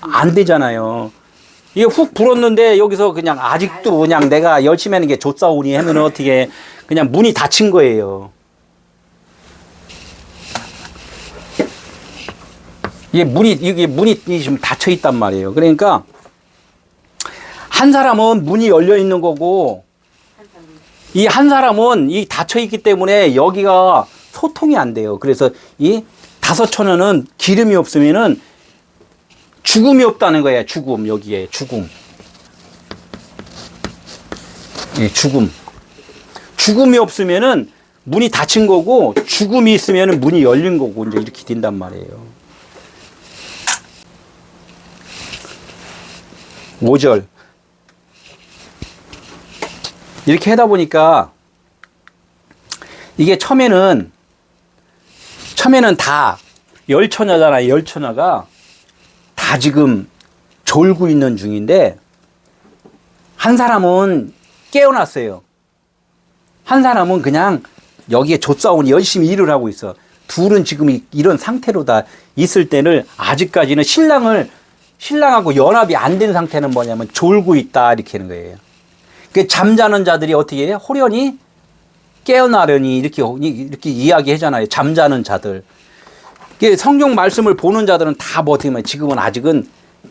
Speaker 1: 안 되잖아요. 이게 훅 불었는데 여기서 그냥 아직도 그냥 내가 열심히 하는 게 좋사오니 하면은 어떻게 그냥 문이 닫힌 거예요. 이게 문이 지금 닫혀 있단 말이에요. 그러니까 한 사람은 문이 열려 있는 거고 이 한 사람은 이 닫혀 있기 때문에 여기가 소통이 안 돼요. 그래서 이 다섯 처녀는 기름이 없으면은 죽음이 없다는 거예요. 죽음 여기에 죽음. 죽음. 죽음이 없으면은 문이 닫힌 거고, 죽음이 있으면은 문이 열린 거고, 이제 이렇게 된단 말이에요. 5절. 이렇게 하다 보니까, 이게 처음에는 다 열처녀잖아요. 열처녀가 다 지금 졸고 있는 중인데, 한 사람은 깨어났어요. 한 사람은 그냥 여기에 조사원이 열심히 일을 하고 있어. 둘은 지금 이런 상태로 다 있을 때는 아직까지는 신랑하고 연합이 안 된 상태는 뭐냐면 졸고 있다 이렇게 하는 거예요. 그 잠자는 자들이 어떻게 해요? 호련히 깨어나려니 이렇게 이야기하잖아요. 잠자는 자들. 성경 말씀을 보는 자들은 다 뭐 어떻게 보면 지금은 아직은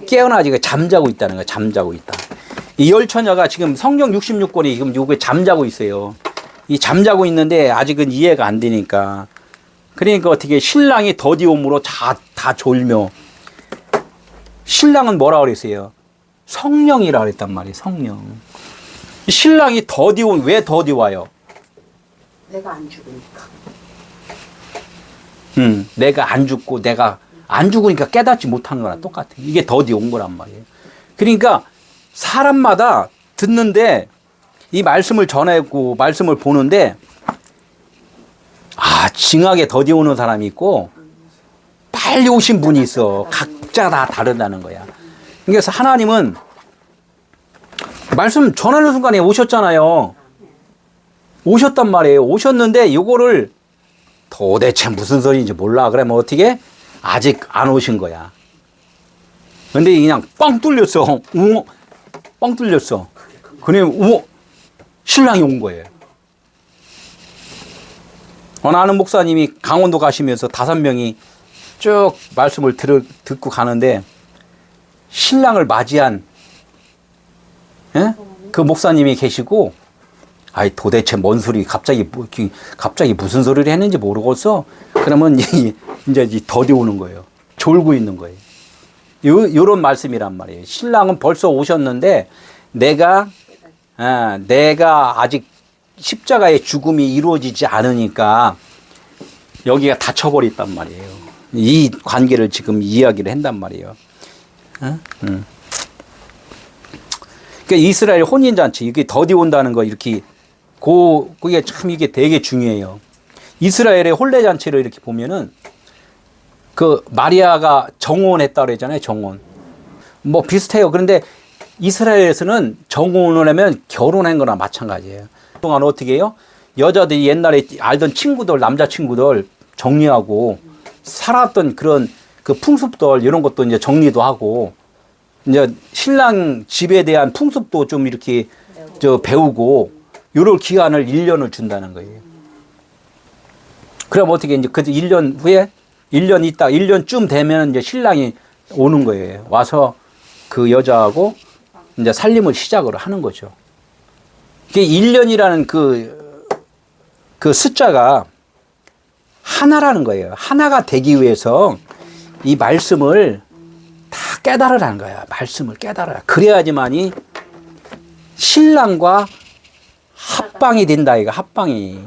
Speaker 1: 깨어나지 잠자고 있다는 거예요. 잠자고 있다. 이 열처녀가 지금 성경 66권이 지금 요게 잠자고 있어요. 이 잠자고 있는데 아직은 이해가 안 되니까. 그러니까 어떻게 신랑이 더디옴으로 다 졸며. 신랑은 뭐라 그랬어요? 성령이라 그랬단 말이에요. 성령. 신랑이 왜 더디와요?
Speaker 2: 내가 안 죽으니까.
Speaker 1: 내가 안 죽고 내가 안 죽으니까 깨닫지 못한 거랑 똑같아. 이게 더디온 거란 말이에요. 그러니까 사람마다 듣는데 이 말씀을 전하고 말씀을 보는데 징하게 더디오는 사람이 있고 빨리 오신 분이 있어. 각자 다 다르다는 거야. 그래서 하나님은 말씀 전하는 순간에 오셨잖아요. 오셨단 말이에요. 오셨는데 이거를 도대체 무슨 소리인지 몰라. 그러면 어떻게? 아직 안 오신 거야. 근데 그냥 뻥 뚫렸어. 뻥 뚫렸어. 그냥 신랑이 온 거예요. 어느 아는 목사님이 강원도 가시면서 5명이 쭉 말씀을 듣고 가는데 신랑을 맞이한 그 목사님이 계시고 도대체 뭔 소리 갑자기 무슨 소리를 했는지 모르겠어. 그러면 이제 더디 오는 거예요. 졸고 있는 거예요. 요런 말씀이란 말이에요. 신랑은 벌써 오셨는데 내가 아직 십자가의 죽음이 이루어지지 않으니까 여기가 닫혀버렸단 말이에요. 이 관계를 지금 이야기를 한단 말이에요. 그러니까 이스라엘 혼인잔치, 이게 더디 온다는 거 이렇게 그게 참 이게 되게 중요해요. 이스라엘의 혼례잔치를 이렇게 보면은 그 마리아가 정혼했다 그러잖아요. 정혼. 뭐 비슷해요. 그런데 이스라엘에서는 정혼을 하면 결혼한 거나 마찬가지예요. 그동안 어떻게 해요? 여자들이 옛날에 알던 친구들, 남자친구들 정리하고 살았던 그런 그 풍습들 이런 것도 이제 정리도 하고 이제 신랑 집에 대한 풍습도 좀 이렇게 배우고 요럴 기간을 1년을 준다는 거예요. 그럼 어떻게 이제 그 1년 후에 1년 있다 1년쯤 되면 이제 신랑이 오는 거예요. 와서 그 여자하고 이제 살림을 시작을 하는 거죠. 이게 1년이라는 그 숫자가 하나라는 거예요. 하나가 되기 위해서 이 말씀을 다 깨달으라는 거야. 말씀을 깨달아야. 그래야지만이 신랑과 합방이 된다, 이거 합방이.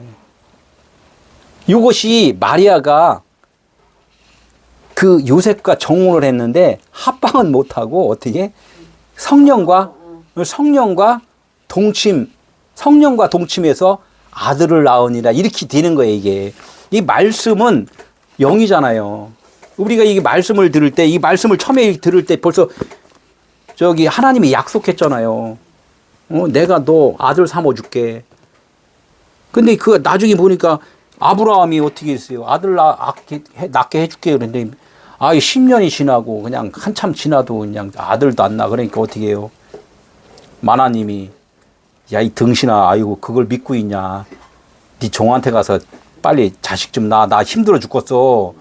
Speaker 1: 이것이 마리아가 그 요셉과 정혼을 했는데 합방은 못하고 어떻게 성령과 동침해서 아들을 낳으니라 이렇게 되는 거예요. 이게 이 말씀은 영이잖아요. 우리가 이 말씀을 들을 때, 이 말씀을 처음에 들을 때 벌써 저기 하나님이 약속했잖아요. 내가 너 아들 삼아줄게. 근데 그 나중에 보니까 아브라함이 어떻게 했어요? 아들 낳게 해줄게. 그런데 10년이 지나고 그냥 한참 지나도 그냥 아들도 안 낳아. 그러니까 어떻게 해요? 마나님이 야, 이 등신아, 아이고 그걸 믿고 있냐? 네 종한테 가서 빨리 자식 좀 낳아. 나 힘들어 죽겠어.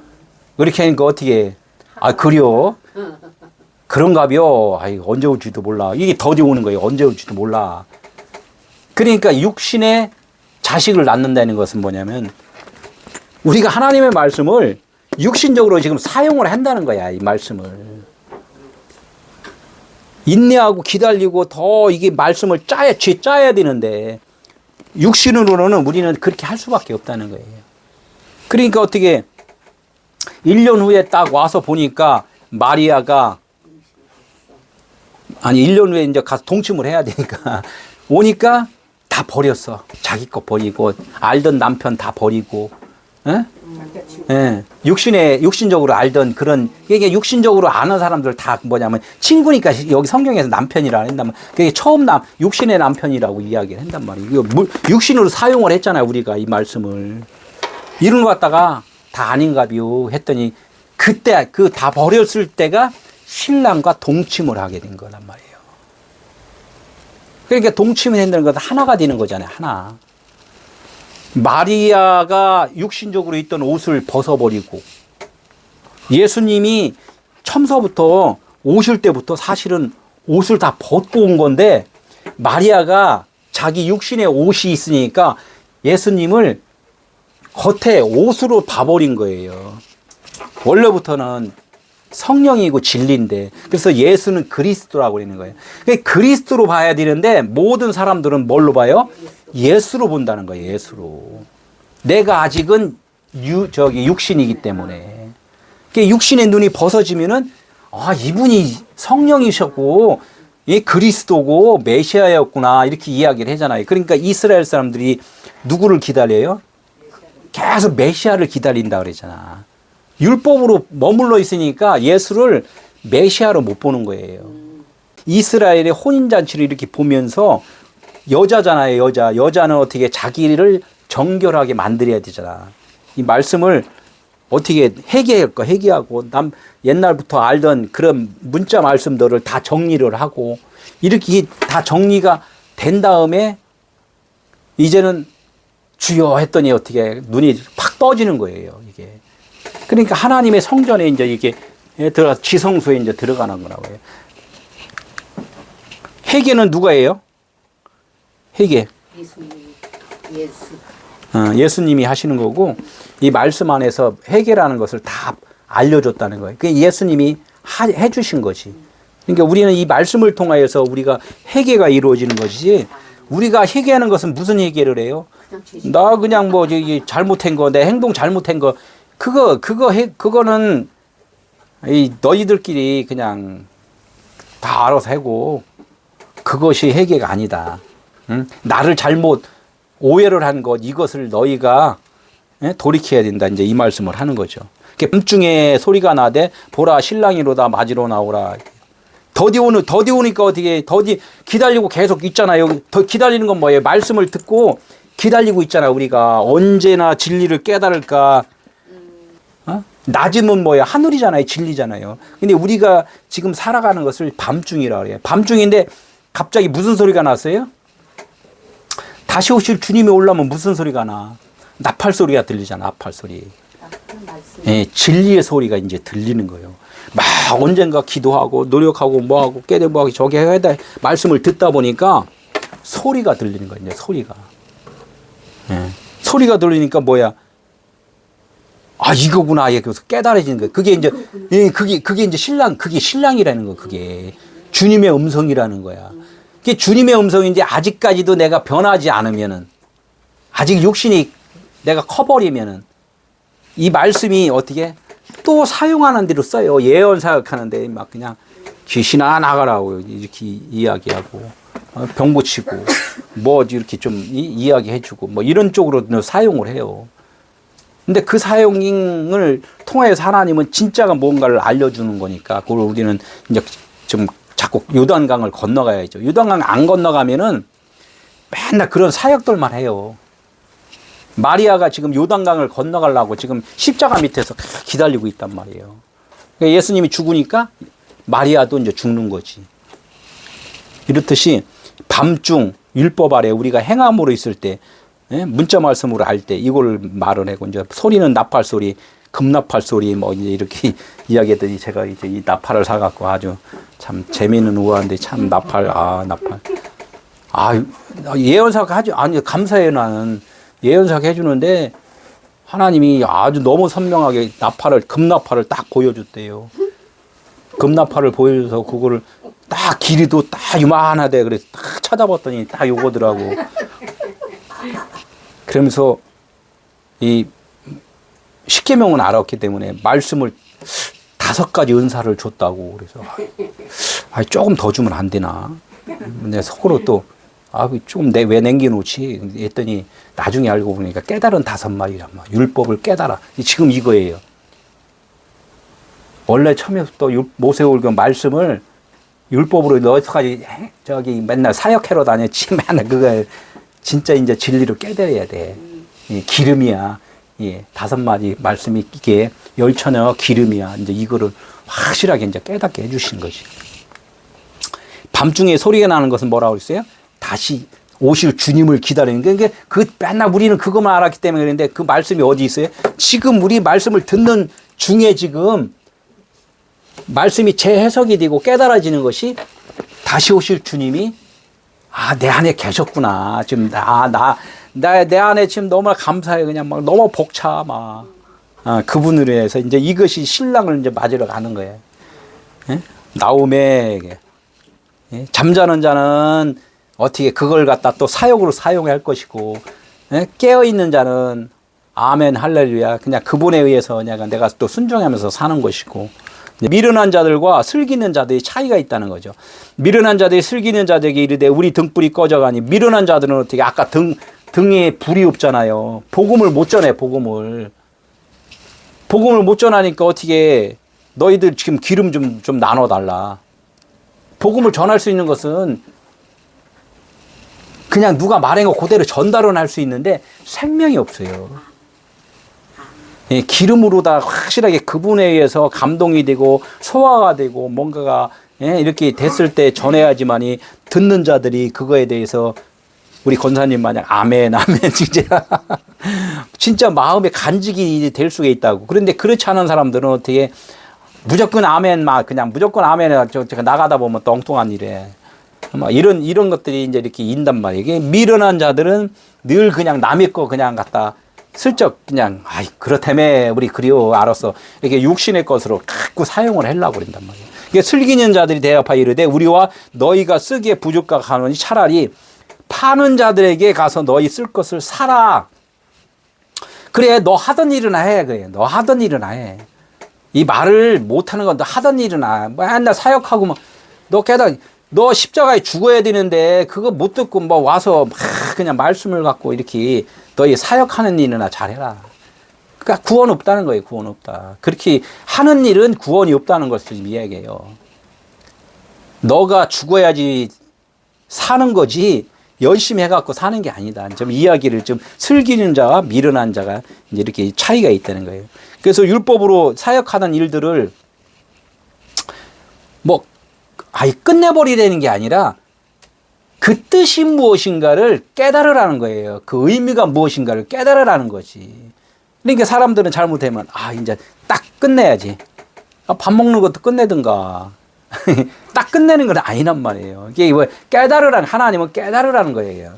Speaker 1: 그렇게 하니까 어떻게 해? 그래요? 그런가벼. 언제 올지도 몰라. 이게 더디 오는 거예요. 언제 올지도 몰라. 그러니까 육신의 자식을 낳는다는 것은 뭐냐면 우리가 하나님의 말씀을 육신적으로 지금 사용을 한다는 거야. 이 말씀을. 인내하고 기다리고 더 이게 말씀을 짜야 되는데 육신으로는 우리는 그렇게 할 수밖에 없다는 거예요. 그러니까 어떻게 1년 후에 딱 와서 보니까 마리아가 1년 후에 이제 가서 동침을 해야 되니까 오니까 다 버렸어. 자기 거 버리고 알던 남편 다 버리고, 예? 예. 육신적으로 알던 그런, 이게 육신적으로 아는 사람들 다 뭐냐면 친구니까 여기 성경에서 남편이라 한다면 그게 처음 육신의 남편이라고 이야기를 한단 말이에요. 육신으로 사용을 했잖아요. 우리가 이 말씀을. 이런 거 갖다가 다 아닌가비요 했더니 그때 그 다 버렸을 때가 신랑과 동침을 하게 된 거란 말이에요. 그러니까 동침을 한다는 건 하나가 되는 거잖아요. 하나. 마리아가 육신적으로 있던 옷을 벗어버리고 예수님이 처음서부터 오실 때부터 사실은 옷을 다 벗고 온 건데 마리아가 자기 육신의 옷이 있으니까 예수님을 겉에 옷으로 봐버린 거예요. 원래부터는 성령이고 진리인데 그래서 예수는 그리스도라고 그러는 거예요. 그리스도로 봐야 되는데 모든 사람들은 뭘로 봐요? 예수로 본다는 거예요. 예수로. 내가 아직은 육신이기 때문에. 육신의 눈이 벗어지면은 이분이 성령이셨고 그리스도고 메시아였구나 이렇게 이야기를 하잖아요. 그러니까 이스라엘 사람들이 누구를 기다려요? 계속 메시아를 기다린다 그러잖아. 율법으로 머물러 있으니까 예수를 메시아로 못 보는 거예요. 이스라엘의 혼인잔치를 이렇게 보면서 여자잖아요. 여자는 어떻게 자기를 정결하게 만들어야 되잖아. 이 말씀을 어떻게 회개할까? 회개하고 옛날부터 알던 그런 문자 말씀들을 다 정리를 하고 이렇게 다 정리가 된 다음에 이제는 주여 했더니 어떻게 눈이 팍 떠지는 거예요. 이게. 그러니까 하나님의 성전에 이제 이게 지성소에 이제 들어가는 거라고요. 회개는 누가 해요? 회개. 예수님이 하시는 거고 이 말씀 안에서 회개라는 것을 다 알려줬다는 거예요. 그게 예수님이 해주신 거지. 그러니까 우리는 이 말씀을 통하여서 우리가 회개가 이루어지는 것이지 우리가 회개하는 것은 무슨 회개를 해요? 나 그냥 뭐 잘못한 거, 내 행동 잘못한 거 그거는 너희들끼리 그냥 다 알아서 하고 그것이 회개가 아니다. 응? 나를 잘못 오해를 한 것 이것을 너희가 돌이켜야 된다. 이제 이 말씀을 하는 거죠. 밤중에 소리가 나되 보라 신랑이로다 맞으러 나오라. 더디 오니까 어떻게 기다리고 계속 있잖아요. 더 기다리는 건 뭐예요? 말씀을 듣고 기다리고 있잖아. 우리가 언제나 진리를 깨달을까. 낮은 뭐야? 하늘이잖아요. 진리잖아요. 근데 우리가 지금 살아가는 것을 밤중이라 그래요. 밤중인데 갑자기 무슨 소리가 났어요? 다시 오실 주님이 올라오면 무슨 소리가 나? 나팔 소리가 들리잖아. 나팔 소리. 예, 진리의 소리가 이제 들리는 거예요. 막 언젠가 기도하고 노력하고 뭐하고 깨대뭐하고 저기 해야 돼. 말씀을 듣다 보니까 소리가 들리는 거예요. 이제 소리가. 예. 소리가 들리니까 뭐야? 이거구나. 그래서 깨달아지는 거예요. 그게 이제, 그게 이제 그게 신랑이라는 거, 그게. 주님의 음성이라는 거야. 그게 주님의 음성인데 아직까지도 내가 변하지 않으면은, 아직 육신이 내가 커버리면은, 이 말씀이 어떻게 또 사용하는 대로 써요. 예언 사역하는데 막 그냥 귀신아 나가라고 이렇게 이야기하고, 병 고치고, 뭐 이렇게 좀 이야기해주고, 뭐 이런 쪽으로 사용을 해요. 근데 그 사용을 통해서 하나님은 진짜가 뭔가를 알려주는 거니까 그걸 우리는 이제 좀 자꾸 요단강을 건너가야죠. 요단강 안 건너가면은 맨날 그런 사역들만 해요. 마리아가 지금 요단강을 건너가려고 지금 십자가 밑에서 기다리고 있단 말이에요. 그러니까 예수님이 죽으니까 마리아도 이제 죽는 거지. 이렇듯이 밤중 율법 아래 우리가 행함으로 있을 때 문자 말씀으로 알 때 이걸 말을 하고 이제 소리는 나팔 소리, 금나팔 소리 뭐 이제 이렇게 이야기했더니 제가 이제 이 나팔을 사갖고 아주 참 재미있는 우화인데 참 나팔. 예언사가 아니 감사해요. 나는 예언사가 해주는데 하나님이 아주 너무 선명하게 금나팔을 딱 보여줬대요. 금나팔을 보여줘서 그거를 딱 길이도 딱 요만하대. 그래서 딱 찾아봤더니 딱 요거더라고. 그러면서 이 십계명은 알았기 때문에 말씀을 5가지 은사를 줬다고. 그래서 조금 더 주면 안 되나? 근데 속으로 또 조금 왜 남겨놓지? 했더니 나중에 알고 보니까 깨달은 5마디란 말. 율법을 깨달아. 지금 이거예요. 원래 처음에부터 모세오경 말씀을 율법으로 넣어서까지 맨날 사역해러 다녔지. 맨날 그거 진짜 이제 진리로 깨달아야 돼. 기름이야. 5마디 말씀이 이게 열처녀 기름이야. 이제 이거를 확실하게 이제 깨닫게 해주신 거지. 밤중에 소리가 나는 것은 뭐라고 그랬어요? 다시 오실 주님을 기다리는 게, 맨날 우리는 그것만 알았기 때문에 그런데 그 말씀이 어디 있어요? 지금 우리 말씀을 듣는 중에 지금 말씀이 재해석이 되고 깨달아지는 것이 다시 오실 주님이 내 안에 계셨구나. 지금 내 안에 지금 너무나 감사해. 그냥 막 너무 벅차. 막. 그분으로 해서 이제 이것이 신랑을 이제 맞으러 가는 거예요. 예? 나오메. 예? 잠자는 자는 어떻게 그걸 갖다 또 사역으로 사용할 것이고, 예? 깨어있는 자는 아멘 할렐루야. 그냥 그분에 의해서 그냥 내가 또 순종하면서 사는 것이고, 미련한 자들과 슬기는 자들이 차이가 있다는 거죠. 미련한 자들이 슬기는 자들에게 이르되 우리 등불이 꺼져가니, 미련한 자들은 어떻게 아까 등에 불이 없잖아요. 복음을 못 전해. 복음을 못 전하니까 어떻게 너희들 지금 기름 좀 나눠달라. 복음을 전할 수 있는 것은 그냥 누가 말한 거 그대로 전달은 할 수 있는데 생명이 없어요. 기름으로 다 확실하게 그분에 의해서 감동이 되고 소화가 되고 뭔가가 이렇게 됐을 때 전해야지만이 듣는 자들이 그거에 대해서 우리 권사님 마냥 아멘 진짜 마음에 간직이 될 수가 있다고. 그런데 그렇지 않은 사람들은 어떻게 무조건 아멘 그냥 무조건 아멘 나가다 보면 또 엉뚱한 일에 이런 것들이 이제 이렇게 인단 말이에요. 이게 미련한 자들은 늘 그냥 남의 거 그냥 갖다 슬쩍 그냥 그렇다며 우리 그리워 알았어 이렇게 육신의 것으로 자꾸 사용을 하려고 그런단 말이에요. 이게 슬기는 자들이 대답하여 이르되 우리와 너희가 쓰기에 부족하노니 차라리 파는 자들에게 가서 너희 쓸 것을 사라. 그래 너 하던 일이나 해. 그래 너 하던 일이나 해. 이 말을 못하는 건 너 하던 일이나 맨날 사역하고 막 너 십자가에 죽어야 되는데 그거 못 듣고 와서 그냥 말씀을 갖고 이렇게 너희 사역하는 일이나 잘해라. 그러니까 구원 없다는 거예요. 구원 없다. 그렇게 하는 일은 구원이 없다는 것을 지금 이야기해요. 너가 죽어야지 사는 거지 열심히 해갖고 사는 게 아니다. 좀 이야기를 좀 슬기는 자와 미련한 자가 이제 이렇게 차이가 있다는 거예요. 그래서 율법으로 사역하는 일들을 끝내버리라는 게 아니라 그 뜻이 무엇인가를 깨달으라는 거예요. 그 의미가 무엇인가를 깨달으라는 거지. 그러니까 사람들은 잘못하면 이제 딱 끝내야지. 밥 먹는 것도 끝내든가. 딱 끝내는 건 아니란 말이에요. 이게 깨달으라는 하나님은 깨달으라는 거예요.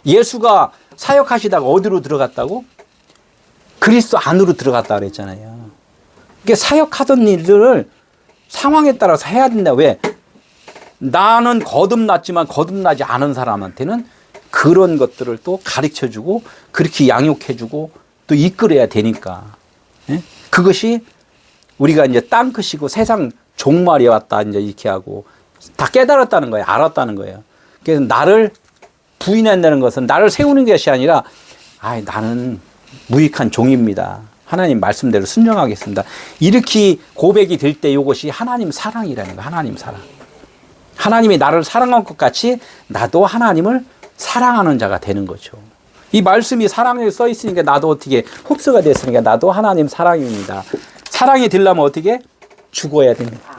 Speaker 1: 예수가 사역하시다가 어디로 들어갔다고? 그리스도 안으로 들어갔다 그랬잖아요. 이게 사역하던 일들을 상황에 따라서 해야 된다. 왜? 나는 거듭났지만 거듭나지 않은 사람한테는 그런 것들을 또 가르쳐주고 그렇게 양육해주고 또 이끌어야 되니까. 예? 그것이 우리가 이제 땅끝이고 세상 종말이 왔다 이제 이렇게 하고 다 깨달았다는 거예요. 알았다는 거예요. 그래서 나를 부인한다는 것은 나를 세우는 것이 아니라 나는 무익한 종입니다. 하나님 말씀대로 순종하겠습니다. 이렇게 고백이 될 때 이것이 하나님 사랑이라는 거예요. 하나님 사랑. 하나님이 나를 사랑한 것 같이 나도 하나님을 사랑하는 자가 되는 거죠. 이 말씀이 사랑에 써 있으니까 나도 어떻게 흡수가 됐으니까 나도 하나님 사랑입니다. 사랑이 되려면 어떻게? 죽어야 됩니다.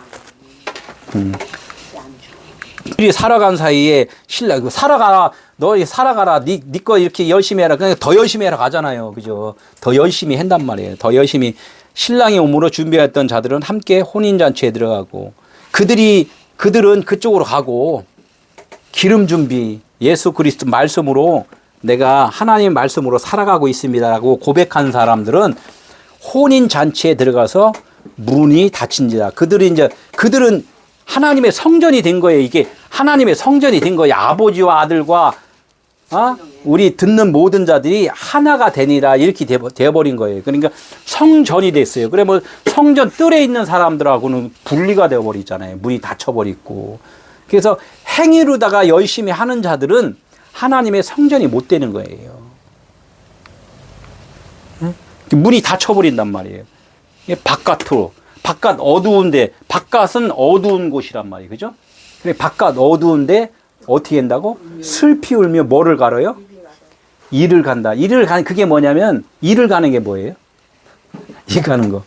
Speaker 1: 우리 살아간 사이에 신랑 살아가라 너희 살아가라 네 거 이렇게 열심히 해라 그냥 더 열심히 해라 가잖아요. 그죠? 더 열심히 한단 말이에요. 더 열심히 신랑이 오므로 준비했던 자들은 함께 혼인잔치에 들어가고 그들은 그쪽으로 가고 기름 준비 예수 그리스도 말씀으로 내가 하나님 말씀으로 살아가고 있습니다라고 고백한 사람들은 혼인잔치에 들어가서 문이 닫힌지라. 그들은 하나님의 성전이 된 거예요. 이게 하나님의 성전이 된 거예요. 아버지와 아들과 우리 듣는 모든 자들이 하나가 되니라 이렇게 되어버린 거예요. 그러니까 성전이 됐어요. 그러면 성전 뜰에 있는 사람들하고는 분리가 되어버리잖아요. 문이 닫혀버리고. 그래서 행위로다가 열심히 하는 자들은 하나님의 성전이 못 되는 거예요. 문이 닫혀버린단 말이에요. 바깥으로. 바깥 어두운데, 바깥은 어두운 곳이란 말이에요. 그죠? 근데 바깥 어두운데 어떻게 한다고? 슬피 울며 뭐를 가려요? 일을 간다. 일을 가는, 그게 뭐냐면, 일을 가는 게 뭐예요? 일 가는 거.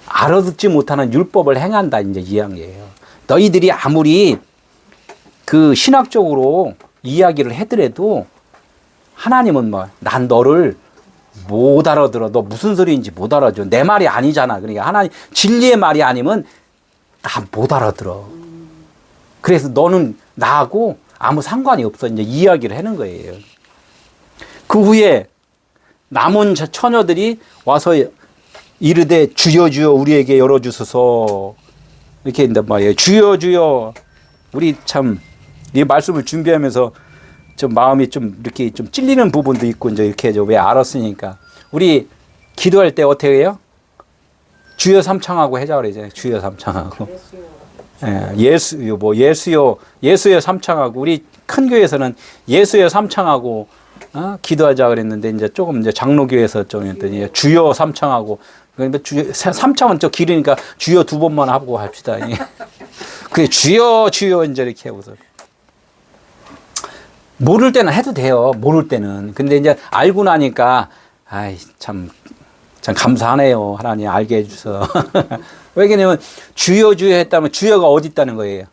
Speaker 1: 알아듣지 못하는 율법을 행한다. 이제 이 이야기예요. 너희들이 아무리 그 신학적으로 이야기를 해더라도 하나님은 뭐, 난 너를 못 알아들어. 너 무슨 소리인지 못 알아줘. 내 말이 아니잖아. 그러니까 하나님, 진리의 말이 아니면 나 못 알아들어. 그래서 너는 나하고 아무 상관이 없어. 이제 이야기를 하는 거예요. 그 후에 남은 처녀들이 와서 이르되 주여 주여 우리에게 열어주소서 이렇게 한단 말이에요. 주여 주여. 우리 참 이 말씀을 준비하면서 좀 마음이 좀 이렇게 좀 찔리는 부분도 있고 이제 이렇게 왜 알았으니까 우리 기도할 때 어떻게 해요? 주여 삼창하고 하자 그러죠. 주여 삼창하고. 예수요 뭐 예수요 삼창하고 우리 큰 교회에서는 예수요 삼창하고 기도하자 그랬는데 이제 조금 이제 장로교회에서 좀 했더니 주여 삼창하고 그러니까 주여 삼창은 좀 길으니까 주여 2번만 하고 합시다. 그래 주여 주여 이제 이렇게 하고서 모를 때는 해도 돼요. 모를 때는. 근데 이제 알고 나니까 아이 참 감사하네요. 하나님 알게 해주셔서. 왜 그러냐면 주여 주여 했다면 주여가 어디 있다는 거예요.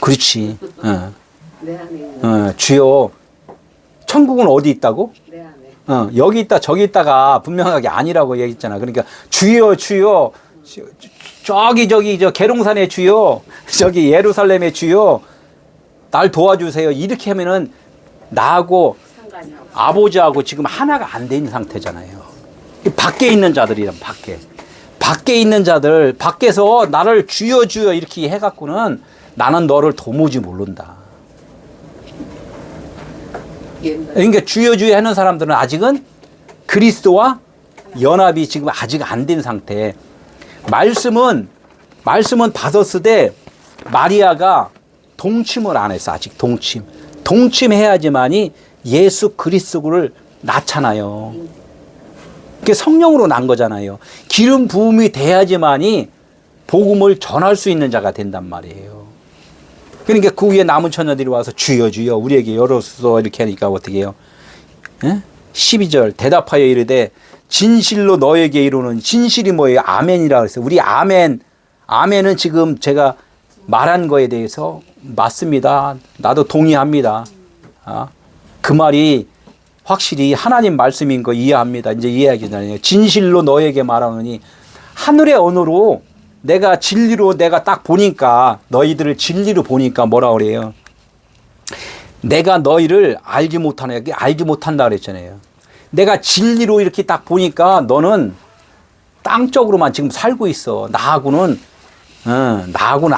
Speaker 1: 그렇지.
Speaker 2: 내 안에 있는.
Speaker 1: 주여. 천국은 어디 있다고?
Speaker 2: 내 안에.
Speaker 1: 여기 있다 저기 있다가 분명하게 아니라고 얘기했잖아. 그러니까 주여 주여 저기 저 계룡산의 주여 저기 예루살렘의 주여 날 도와주세요. 이렇게 하면은 나하고 아버지하고 지금 하나가 안 된 상태잖아요. 밖에 있는 자들이란 밖에 있는 자들 밖에서 나를 주여 주여 이렇게 해갖고는 나는 너를 도무지 모른다. 그러니까 주여 주여 하는 사람들은 아직은 그리스도와 연합이 지금 아직 안 된 상태. 말씀은 받았으되 마리아가 동침을 안 했어. 아직 동침해야지만이 예수 그리스도를 낳잖아요. 그게 성령으로 난 거잖아요. 기름 부음이 돼야지만이 복음을 전할 수 있는 자가 된단 말이에요. 그러니까 그 위에 남은 처녀들이 와서 주여 주여 우리에게 열어주소 이렇게 하니까 어떻게 해요? 12절 대답하여 이르되 진실로 너에게 이루는 진실이 뭐예요? 아멘이라고 했어요. 우리 아멘은 지금 제가 말한 거에 대해서 맞습니다. 나도 동의합니다. 그 말이 확실히 하나님 말씀인 거 이해합니다. 이제 이해하기잖아요. 진실로 너에게 말하느니 하늘의 언어로 내가 진리로 내가 딱 보니까 너희들을 진리로 보니까 뭐라 그래요? 내가 너희를 알지 못한다 그랬잖아요. 내가 진리로 이렇게 딱 보니까 너는 땅적으로만 지금 살고 있어. 나하고는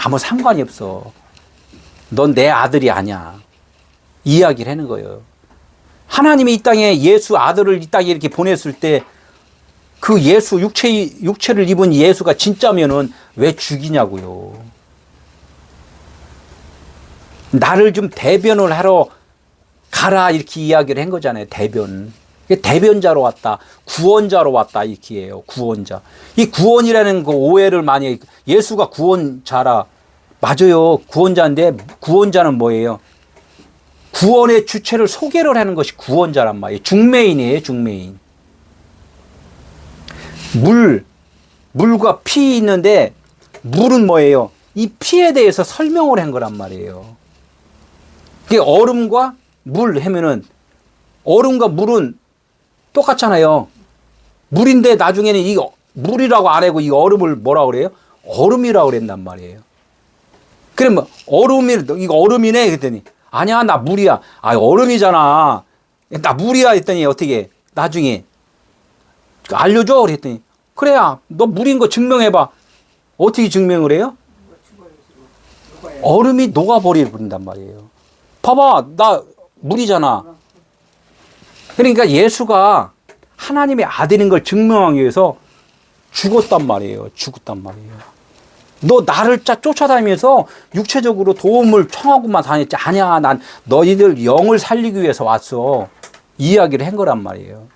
Speaker 1: 아무 상관이 없어. 넌 내 아들이 아니야. 이야기를 하는 거예요. 하나님이 이 땅에 예수 아들을 이 땅에 이렇게 보냈을 때 그 예수 육체를 입은 예수가 진짜면은 왜 죽이냐고요. 나를 좀 대변을 하러 가라 이렇게 이야기를 한 거잖아요. 대변자로 왔다. 구원자로 왔다 이렇게 해요. 구원자. 이 구원이라는 그 오해를 많이 해요. 예수가 구원자라. 맞아요. 구원자인데 구원자는 뭐예요? 구원의 주체를 소개를 하는 것이 구원자란 말이에요. 중매인이에요. 중매인. 물과 피 있는데 물은 뭐예요? 이 피에 대해서 설명을 한 거란 말이에요. 그게 얼음과 물 하면은 얼음과 물은 똑같잖아요. 물인데 나중에는 이 물이라고 안 하고 이 얼음을 뭐라 그래요? 얼음이라고 그랬단 말이에요. 그러면 이거 얼음이네 그랬더니 아니야 나 물이야. 얼음이잖아. 나 물이야 했더니 어떻게 나중에 알려줘 그랬더니 그래야 너 물인 거 증명해봐. 어떻게 증명을 해요? 얼음이 녹아버린단 말이에요. 봐봐, 나 물이잖아. 그러니까 예수가 하나님의 아들인 걸 증명하기 위해서 죽었단 말이에요. 죽었단 말이에요. 너 나를 쫓아다니면서 육체적으로 도움을 청하고만 다녔지. 아니야, 난 너희들 영을 살리기 위해서 왔어. 이 이야기를 한 거란 말이에요.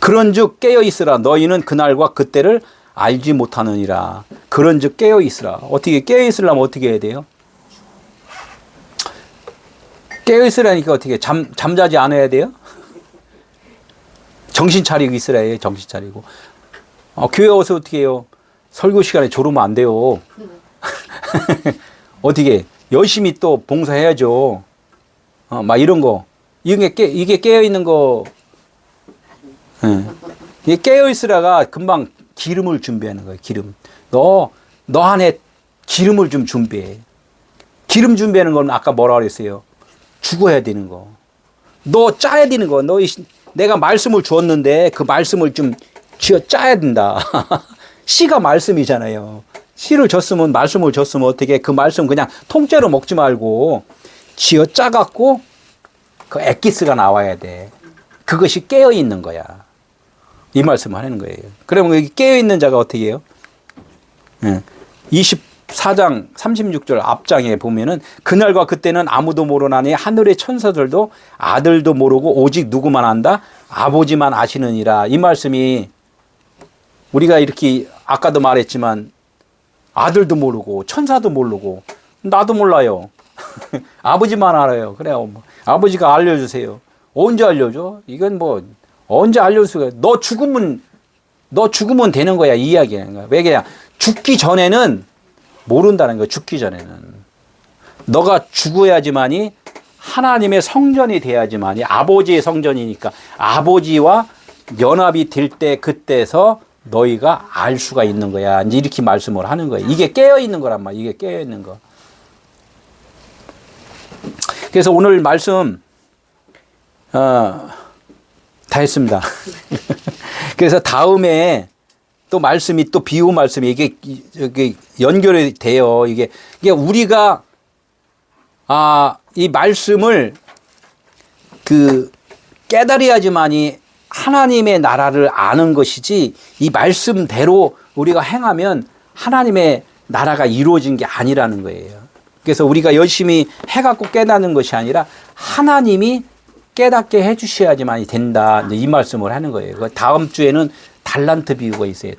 Speaker 1: 그런즉 깨어있으라. 너희는 그날과 그때를 알지 못하느니라. 그런즉 깨어있으라. 어떻게 깨어있으려면 어떻게 해야 돼요? 깨어있으라니까 어떻게 잠자지 않아야 돼요? 정신 차리고 있으라 해요. 정신 차리고. 교회 와서 어떻게 해요? 설교 시간에 졸으면 안 돼요. 어떻게 열심히 또 봉사해야죠. 막 이런 거. 이게 깨어있는 거. 이게 깨어있으라가 금방 기름을 준비하는 거예요. 기름. 너 안에 기름을 좀 준비해. 기름 준비하는 건 아까 뭐라 그랬어요? 죽어야 되는 거. 너 짜야 되는 거. 내가 말씀을 주었는데 그 말씀을 좀 쥐어 짜야 된다. 씨가 말씀이잖아요. 씨를 줬으면 말씀을 줬으면 어떻게 그 말씀 그냥 통째로 먹지 말고 쥐어 짜갖고 그 엑기스가 나와야 돼. 그것이 깨어 있는 거야. 이 말씀을 하는 거예요. 그러면 여기 깨어 있는 자가 어떻게 해요? 24장 36절 앞장에 보면은 그날과 그때는 아무도 모르나니 하늘의 천사들도 아들도 모르고 오직 누구만 안다? 아버지만 아시느니라. 이 말씀이 우리가 이렇게 아까도 말했지만 아들도 모르고 천사도 모르고 나도 몰라요. 아버지만 알아요. 그래요. 아버지가 알려주세요. 언제 알려줘? 이건 뭐 언제 알려줄 수가? 너 죽으면 되는 거야. 이 이야기야. 왜 그냥 죽기 전에는 모른다는 거야. 죽기 전에는 너가 죽어야지만이 하나님의 성전이 돼야지만이 아버지의 성전이니까 아버지와 연합이 될 때 그때서 너희가 알 수가 있는 거야. 이제 이렇게 말씀을 하는 거예요. 이게 깨어 있는 거란 말이야. 이게 깨어 있는 거. 그래서 오늘 말씀 다 했습니다. 그래서 다음에 또 말씀이 또 비유 말씀이 이게 연결이 돼요. 이게 우리가 이 말씀을 깨달아야지만이 하나님의 나라를 아는 것이지 이 말씀대로 우리가 행하면 하나님의 나라가 이루어진 게 아니라는 거예요. 그래서 우리가 열심히 해갖고 깨닫는 것이 아니라 하나님이 깨닫게 해주셔야지만이 된다. 이제 이 말씀을 하는 거예요. 다음 주에는 달란트 비유가 있어요.